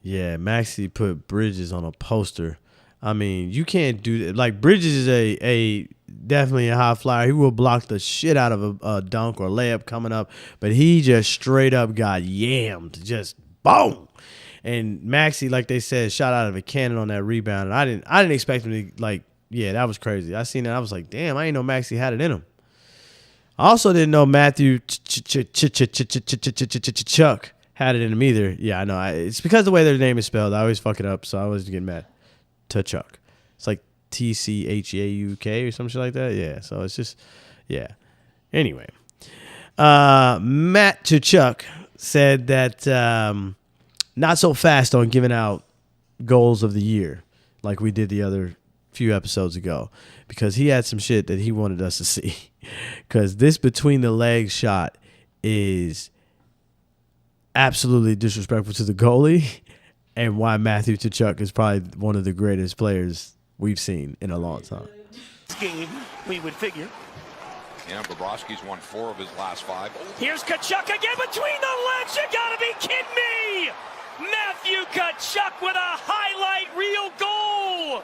Yeah, Maxey put Bridges on a poster. I mean, you can't do that. Like, Bridges is a definitely a high flyer. He will block the shit out of a dunk or layup coming up, but he just straight up got yammed. Just boom. And Maxey, like they said, shot out of a cannon on that rebound. And I didn't expect him to, like, yeah, that was crazy. I seen that. I was like, damn, I ain't know Maxey had it in him. I also didn't know Matthew Chuck had it in him either. Yeah, I know. It's because the way their name is spelled. I always fuck it up, so I always get mad. Tachuk. It's like TCHAUK or some shit like that. Yeah, so it's just, yeah. Anyway, Matt Tachuk said that not so fast on giving out goals of the year like we did the other few episodes ago, because he had some shit that he wanted us to see. Because this between the legs shot is absolutely disrespectful to the goalie, and why Matthew Tkachuk is probably one of the greatest players we've seen in a long time. Game, we would figure. Yeah, Bobrovsky's won 4 of his last 5. Here's Tkachuk again between the legs. You gotta be kidding me! Matthew Tkachuk with a highlight reel goal.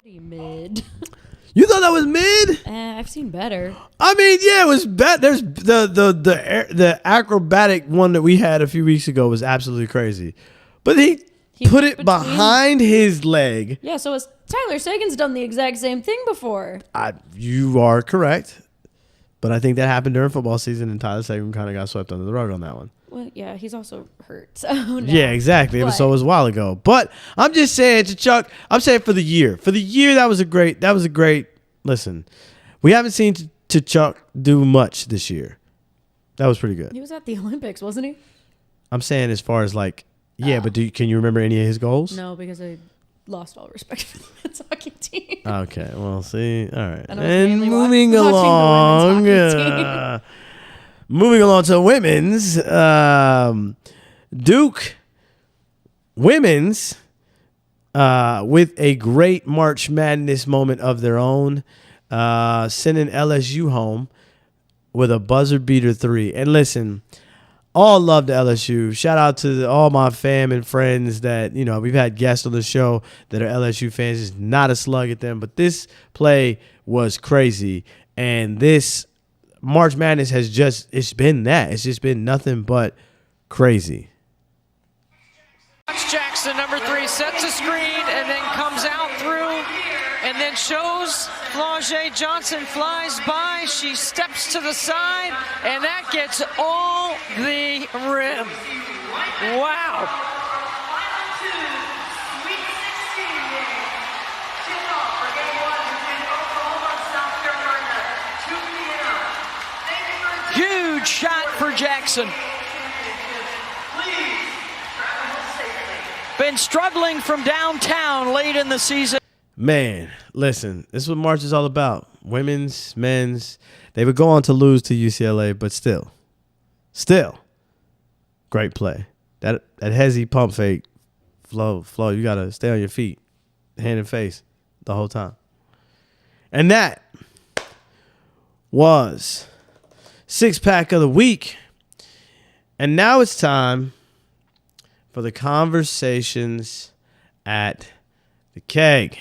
Pretty mid. You thought that was mid? I've seen better. I mean, yeah, it was bad. There's the acrobatic one that we had a few weeks ago was absolutely crazy, but he put it behind his leg. Yeah, so Tyler Sagan's done the exact same thing before. You are correct, but I think that happened during football season, and Tyler Sagan kind of got swept under the rug on that one. Well, yeah, he's also hurt. So no. Yeah, exactly. So it was a while ago. But I'm just saying, Chuck, I'm saying for the year. For the year, that was a great. Listen, we haven't seen Chuck do much this year. That was pretty good. He was at the Olympics, wasn't he? I'm saying as far as like, yeah, but can you remember any of his goals? No, because I lost all respect for the men's hockey team. Okay, well, see, all right. And moving along. Moving along to women's, Duke women's, with a great March Madness moment of their own, sending LSU home with a buzzer beater 3. And listen, all love to LSU. Shout out to all my fam and friends that, we've had guests on the show that are LSU fans. It's not a slug at them, but this play was crazy. And this March Madness it's been that. It's just been nothing but crazy. Jackson, number 3, sets a screen and then comes out through and then shows Flaunger. Johnson flies by. She steps to the side and that gets all the rim. Wow. Huge shot for Jackson. Been struggling from downtown late in the season. Man, listen, this is what March is all about. Women's, men's. They would go on to lose to UCLA, but still, great play. That hazy pump fake, flow. You gotta stay on your feet, hand and face, the whole time. And that was 6-pack of the week. And now it's time for the conversations at the keg.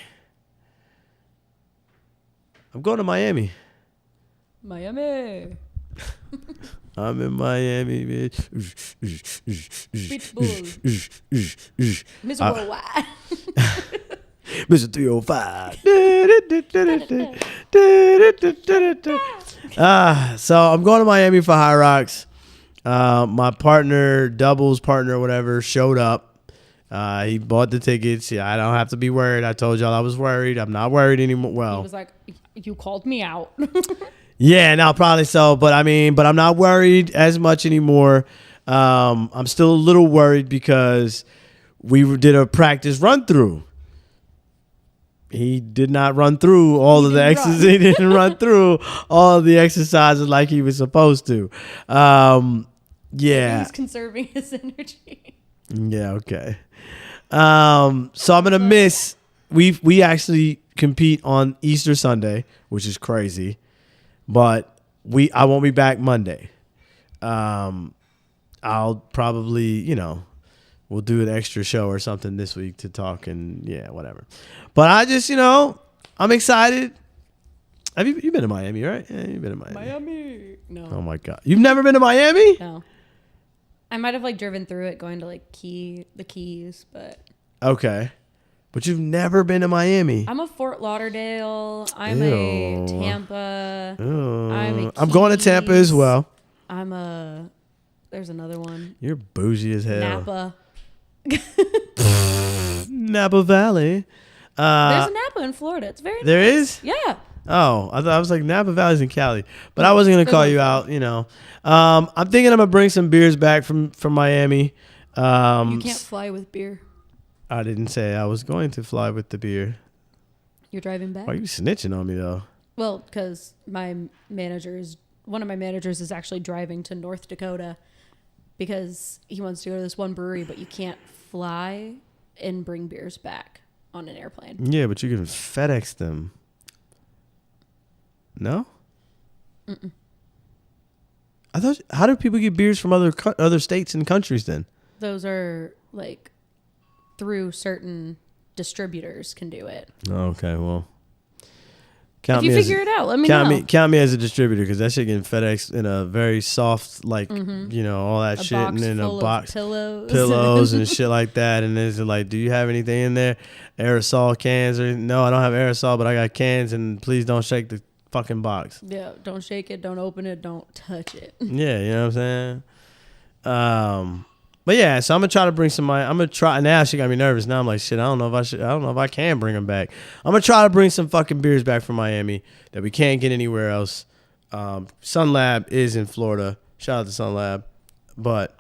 I'm going to Miami. Miami. I'm in Miami, bitch. Mr. Worldwide. Mr. 305. So I'm going to Miami for High Rocks. My partner, doubles partner, whatever, showed up. He bought the tickets. Yeah, I don't have to be worried. I told y'all I was worried. I'm not worried anymore. Well, He was like, you called me out. yeah, no, probably so. But I'm not worried as much anymore. I'm still a little worried because we did a practice run through. He did not run through all of the exercises. He didn't run through all of the exercises like he was supposed to. Yeah. He's conserving his energy. Yeah, okay. So I'm gonna miss. We actually compete on Easter Sunday, which is crazy, but I won't be back Monday. I'll probably, we'll do an extra show or something this week to talk and yeah, whatever. But I just, I'm excited. Have you been to Miami, right? Yeah, you've been to Miami. Miami. No. Oh my God. You've never been to Miami? No. I might have driven through it going to the Keys, but. Okay. But you've never been to Miami. I'm a Fort Lauderdale. I'm a Tampa. I'm going to Tampa as well. There's another one. You're bougie as hell. Napa. Napa Valley. There's a Napa in Florida. It's very nice. There is? Yeah. Oh, I was like Napa Valley's in Cali, but I wasn't gonna call you out. I'm thinking I'm gonna bring some beers back from Miami. You can't fly with beer. I didn't say I was going to fly with the beer. You're driving back. Why are you snitching on me though? Well, because one of my managers is actually driving to North Dakota because he wants to go to this one brewery, but you can't fly and bring beers back on an airplane. Yeah, but you can FedEx them. No? Mm-mm. How do people get beers from other states and countries then? Those are through certain distributors can do it. Okay, well. If you figure it out, let me know. Count me as a distributor because that shit getting FedEx in a very soft, all that shit, and in a box, pillows and shit like that. And it's like, do you have anything in there? Aerosol cans? Or no, I don't have aerosol, but I got cans. And please don't shake the fucking box. Yeah, don't shake it, don't open it, don't touch it. Yeah, you know what I'm saying. But yeah, so I'm gonna try to bring some. I'm gonna try. Now she got me nervous. Now I'm like, shit. I don't know if I can bring them back. I'm gonna try to bring some fucking beers back from Miami that we can't get anywhere else. SunLab is in Florida. Shout out to SunLab. But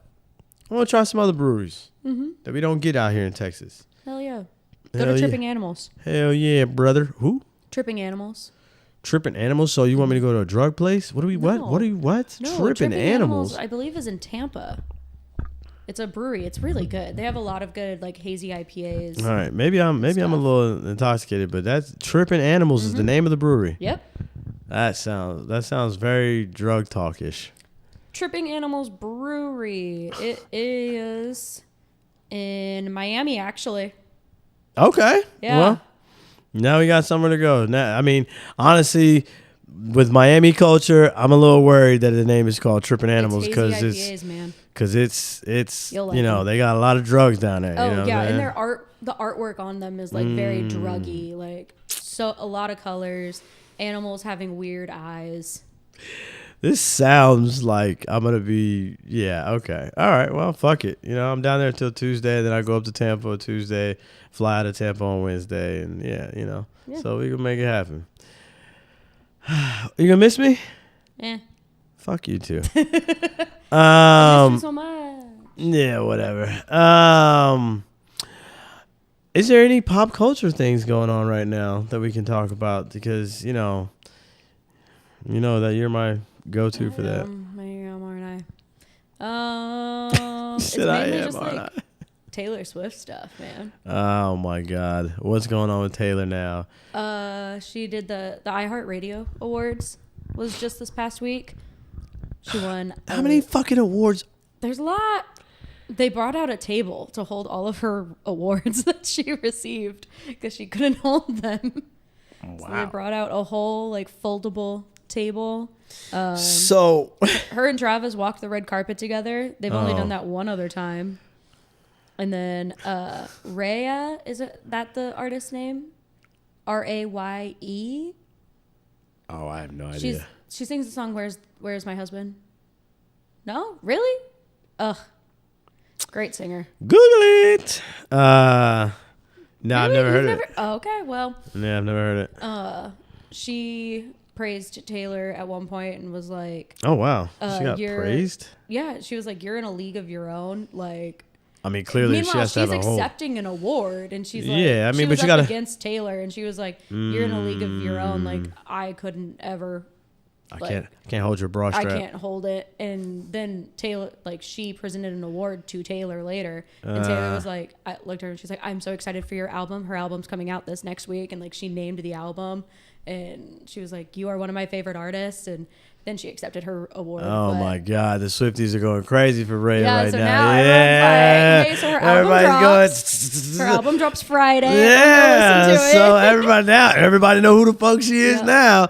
I want to try some other breweries that we don't get out here in Texas. Hell yeah. Go to Tripping Animals. Hell yeah, brother. Who? Tripping Animals. Tripping Animals? So you want me to go to a drug place? What? No, Tripping Animals? I believe is in Tampa. It's a brewery. It's really good. They have a lot of good hazy IPAs. All right, maybe I'm a little intoxicated, but that's Tripping Animals is the name of the brewery. Yep. That sounds very drug talkish. Tripping Animals Brewery. It is in Miami, actually. Okay. Yeah. Well, now we got somewhere to go. Now, honestly, with Miami culture, I'm a little worried that the name is called Tripping Animals because it's they got a lot of drugs down there. Oh, you know yeah, and the artwork on them is very druggy, so a lot of colors, animals having weird eyes. This sounds like I'm gonna be okay. All right, well, fuck it. I'm down there until Tuesday, then I go up to Tampa on Tuesday, fly out of Tampa on Wednesday, and so we can make it happen. You gonna miss me? Yeah. Fuck you too. I miss you so much. Yeah, whatever. Is there any pop culture things going on right now that we can talk about? Because you know that you're my go-to for that. I am, aren't I? Said I am, aren't I? Taylor Swift stuff, man. Oh my God, what's going on with Taylor now? She did the iHeartRadio Awards. Was just this past week. She won. How many fucking awards? There's a lot. They brought out a table to hold all of her awards that she received because she couldn't hold them. Wow. So they brought out a whole foldable table. So her and Travis walked the red carpet together. They've only done that one other time. And then Rhea, is that the artist's name? Raye? Oh, I have no idea. She sings the song "Where's My Husband?" No, really? Ugh, great singer. Google it. No, Really? I've never heard You've it. Oh, okay, well, Yeah, I've never heard it. she praised Taylor at one point and was like, Oh wow, she got you're- praised. yeah, she was like, you're in a league of your own. Like, I mean, clearly she meanwhile, has to she's have a whole. accepting an award, and she's like, Yeah, I mean, she but was you up gotta- against Taylor, and she was like, you're in a league of your own. Like, I couldn't ever. I can't hold your bra I strap. can't hold it. And then Taylor, like, she presented an award to Taylor later. And Taylor was like, I looked at her and she's like, I'm so excited for your album. Her album's coming out this next week. And, like, she named the album. And she was like, you are one of my favorite artists. And then she accepted her award. Oh my God, the Swifties are going crazy for Ray right so now. everyone's like, hey, so her album Everybody's drops. Her album drops Friday. Yeah, Listen to it. so everybody know who the fuck she is now.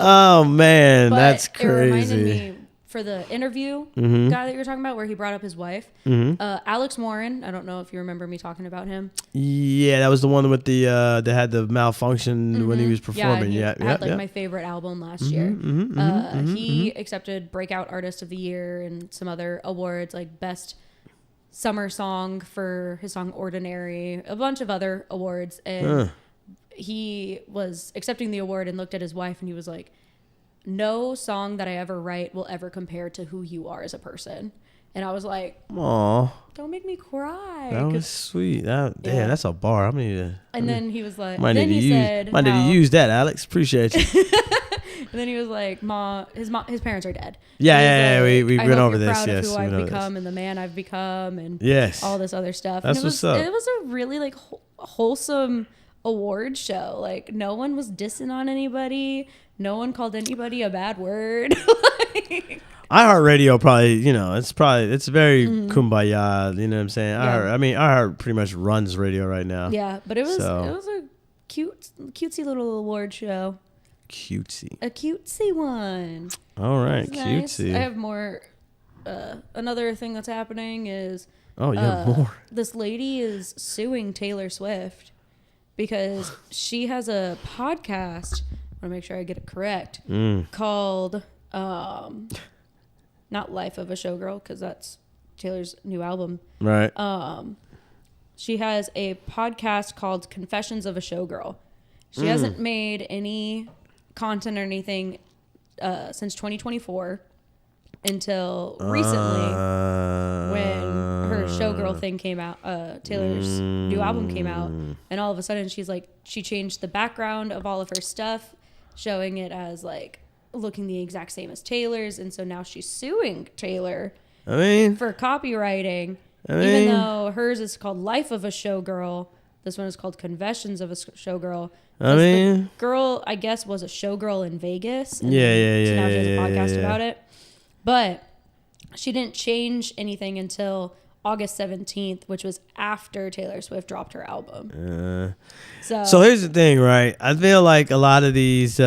Oh man, But that's It reminded crazy. me for the interview Mm-hmm. guy that you were talking about, where he brought up his wife, Alex Warren. I don't know if you remember me talking about him. Yeah, that was the one with the that had the malfunction when he was Yeah, performing. he Yeah, had yeah. my favorite album last year. He accepted Breakout Artist of the Year and some other awards, like Best Summer Song for his song Ordinary, a bunch of other awards. And he was accepting the award and looked at his wife and he was like, no song that I ever write will ever compare to who you are as a person. And I was like, Aw, don't make me cry. that was sweet. Damn, that's a bar. I'm gonna. And then he was like, Might then need to he use. said, Might need to use that, Alex. Appreciate you. and then he was like, his parents are dead. Yeah, And he's yeah, we I went hope over you're this. proud Yes, of who we know I've this. become and the man I've become and Yes. all this other stuff. That's and what's up. It was a really like wholesome award show. Like no one was dissing on anybody. No one called anybody a bad word. iHeartRadio probably, it's very kumbaya. You know what I'm saying? Yeah. iHeart pretty much runs radio right now. Yeah, but it was So. a cutesy little award show. Cutesy. A cutesy one. All right, It's nice. cutesy. I have more. Another thing that's happening is Oh, you have more. this lady is suing Taylor Swift because she has a podcast. I want to make sure I get it correct. Called not Life of a Showgirl, because that's Taylor's new album. Right. She has a podcast called Confessions of a Showgirl. She hasn't made any content or anything since 2024 until recently when her Showgirl thing came out. Taylor's new album came out, and all of a sudden she changed the background of all of her stuff, showing it as like looking the exact same as Taylor's, and so now she's suing Taylor for copywriting. Even though hers is called Life of a Showgirl, this one is called Confessions of a Showgirl. The girl, I guess, was a showgirl in Vegas. And so now she has a podcast about it. But she didn't change anything until August 17th, which was after Taylor Swift dropped her album. So here's the thing, right? I feel like a lot of these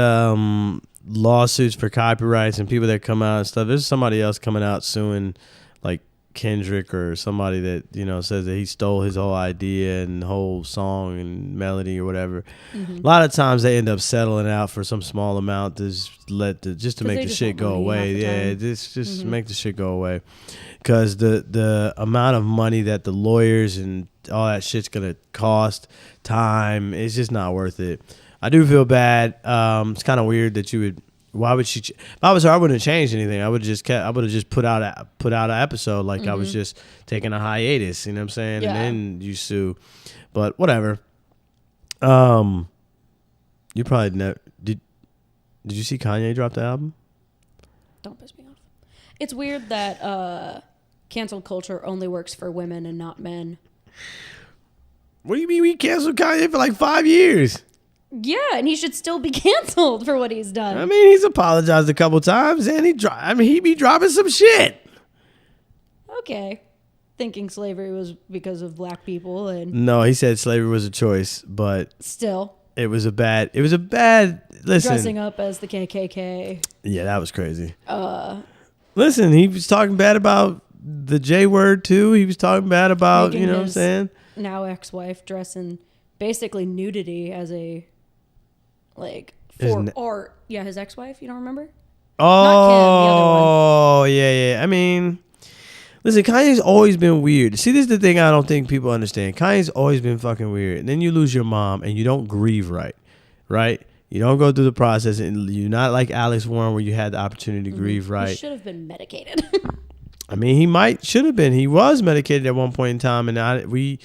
lawsuits for copyrights and people that come out and stuff, there's somebody else coming out suing like Kendrick or somebody that says that he stole his whole idea and whole song and melody or whatever. A lot of times they end up settling out for some small amount to just to make the shit go away. Yeah, just make the shit go away, because the amount of money that the lawyers and all that shit's gonna cost, time, it's just not worth it. I do feel bad. It's kind of weird that you would. Why would she? If I was her, I wouldn't have changed anything. I would have just put out an episode like I was just taking a hiatus. You know what I'm saying? Yeah. And then you sue, but whatever. You probably never did. Did you see Kanye drop the album? Don't piss me off. It's weird that cancel culture only works for women and not men. What do you mean we canceled Kanye for like 5 years? Yeah, and he should still be canceled for what he's done. I mean, he's apologized a couple times, and he be dropping some shit. Okay. Thinking slavery was because of black people and No, he said slavery was a choice, but still it was a bad. Listen, dressing up as the KKK. yeah, that was crazy. Listen, he was talking bad about the J word too. He was talking bad about Making what I'm his saying. Now ex-wife dress in basically nudity as a for art. Yeah, his ex-wife. You don't remember? Not Kim, the other one. Oh, yeah. I mean, listen, Kanye's always been weird. See, this is the thing I don't think people understand. Kanye's always been fucking weird. And then you lose your mom and you don't grieve right? You don't go through the process, and you're not like Alex Warren where you had the opportunity to grieve right. He should have been medicated. I mean, should have been. He was medicated at one point in time, and we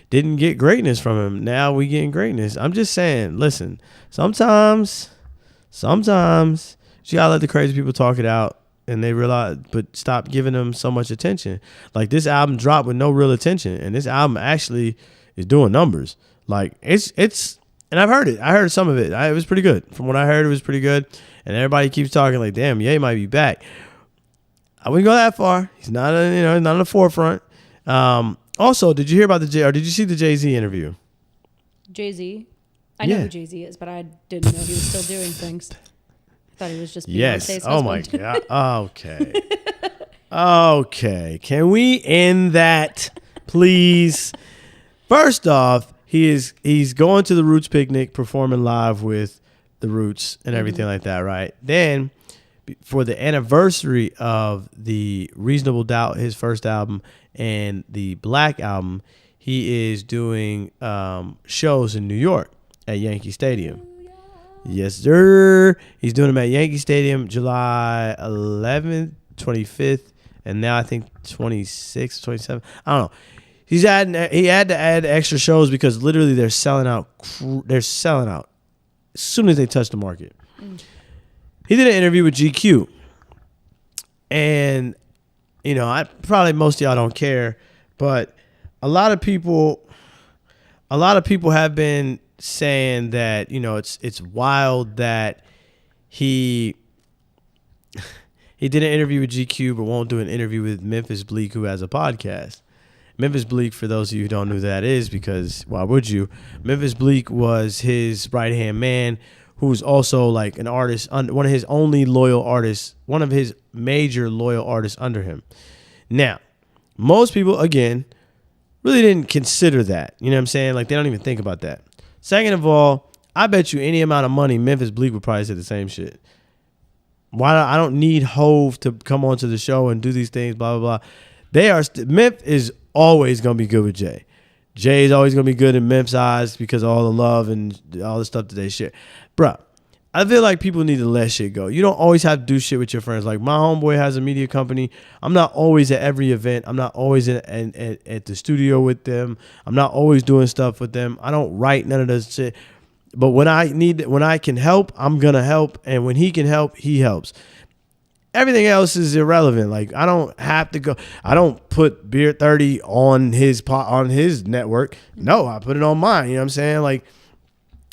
didn't get greatness from him. Now we getting greatness. I'm just saying, listen, sometimes you gotta let the crazy people talk it out, and they realize, but stop giving them so much attention. Like, this album dropped with no real attention, and this album actually is doing numbers. Like, it's, and I've heard it. I heard some of it. It was pretty good. From what I heard, it was pretty good. And everybody keeps talking like, damn, Ye might be back. I wouldn't go that far. He's not, not on the forefront. Also, did you hear about did you see the Jay-Z interview? Jay-Z? I know who Jay-Z is, but I didn't know he was still doing things. I thought he was just Beyonce's husband. Oh, my God. Okay. Okay. Can we end that, please? First off, he's going to the Roots picnic, performing live with the Roots and everything like that, right? Then, for the anniversary of the Reasonable Doubt, his first album, and the Black album, he is doing shows in New York at Yankee Stadium. Yes, sir. He's doing them at Yankee Stadium July 11th, 25th, and now I think 26th, 27th. I don't know. He had to add extra shows because literally they're selling out. They're selling out as soon as they touch the market. He did an interview with GQ, and most of y'all don't care, but a lot of people have been saying that it's wild that he did an interview with GQ but won't do an interview with Memphis Bleek, who has a podcast. Memphis Bleek, for those of you who don't know who that is, because why would you? Memphis Bleek was his right-hand man, who's also like an artist, one of his only loyal artists, one of his major loyal artists under him. Now, most people, again, really didn't consider that. You know what I'm saying? Like, they don't even think about that. Second of all, I bet you any amount of money, Memphis Bleek would probably say the same shit. I don't need Hove to come onto the show and do these things, blah, blah, blah. Memphis is always going to be good with Jay. Jay is always going to be good in Memphis' eyes because of all the love and all the stuff that they share. Bruh, I feel like people need to let shit go. You don't always have to do shit with your friends. Like, my homeboy has a media company. I'm not always at every event. I'm not always at the studio with them. I'm not always doing stuff with them. I don't write none of this shit. But when I can help, I'm going to help. And when he can help, he helps. Everything else is irrelevant. Like, I don't have to go. I don't put Beer 30 on his network. No, I put it on mine. You know what I'm saying? Like,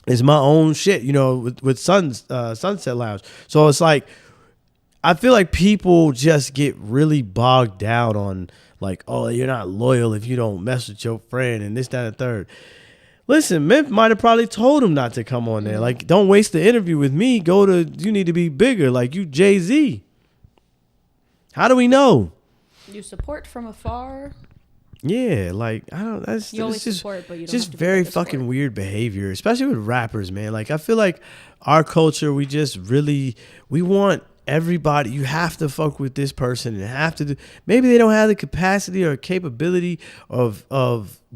it's my own shit, with Sunset Lounge. So it's like, I feel like people just get really bogged down on like, oh, you're not loyal if you don't mess with your friend and this, that, and the third. Listen, Memphis might have probably told him not to come on there. Like, don't waste the interview with me. You need to be bigger. Like, you Jay-Z. How do we know? You support from afar. Yeah, like, I don't. That's you always just support, but you don't just have to very be fucking weird behavior, especially with rappers, man. Like, I feel like our culture, we want everybody. You have to fuck with this person and have to do. Maybe they don't have the capacity or capability of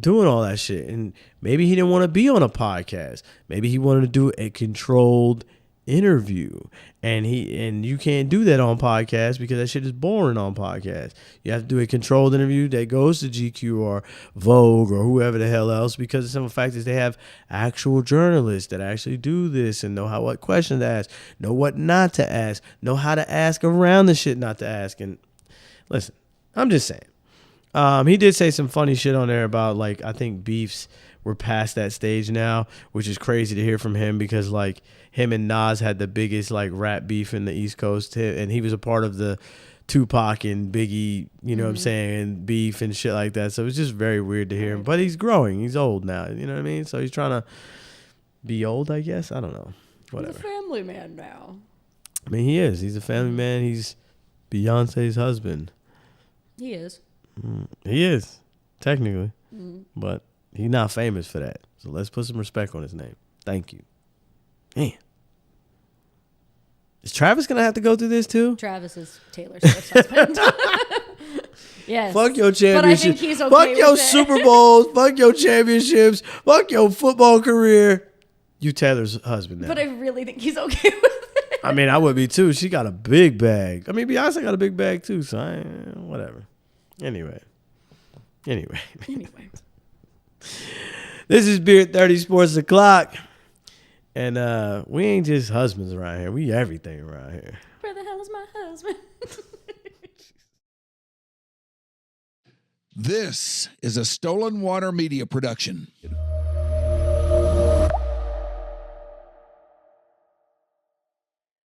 doing all that shit, and maybe he didn't want to be on a podcast. Maybe he wanted to do a controlled interview, and you can't do that on podcasts because that shit is boring on podcasts. You have to do a controlled interview that goes to GQ or Vogue or whoever the hell else, because the simple fact is they have actual journalists that actually do this and know what questions to ask, know what not to ask, know how to ask around the shit not to ask. And listen, I'm just saying, he did say some funny shit on there about, like, I think beefs were past that stage now, which is crazy to hear from him because, like, him and Nas had the biggest, like, rap beef in the East Coast, and he was a part of the Tupac and Biggie, you know what I'm saying, and beef and shit like that. So it was just very weird to hear him. But he's growing. He's old now, you know what I mean? So he's trying to be old, I guess. I don't know. Whatever. He's a family man now. I mean, he is. He's a family man. He's Beyonce's husband. He is. He is, technically. But he's not famous for that. So let's put some respect on his name. Thank you. Man. Is Travis gonna have to go through this too? Travis is Taylor Swift's husband. Yes. Fuck your championships. But I think he's okay fuck with your it. Super Bowls. Fuck your championships. Fuck your football career. You Taylor's husband now. But I really think he's okay with it. I mean, I would be too. She got a big bag. I mean, Beyonce got a big bag too. So whatever. Anyway. This is Beard 30 Sports O'Clock. And we ain't just husbands around here. We everything around here. Where the hell is my husband? This is a Stolen Water Media production.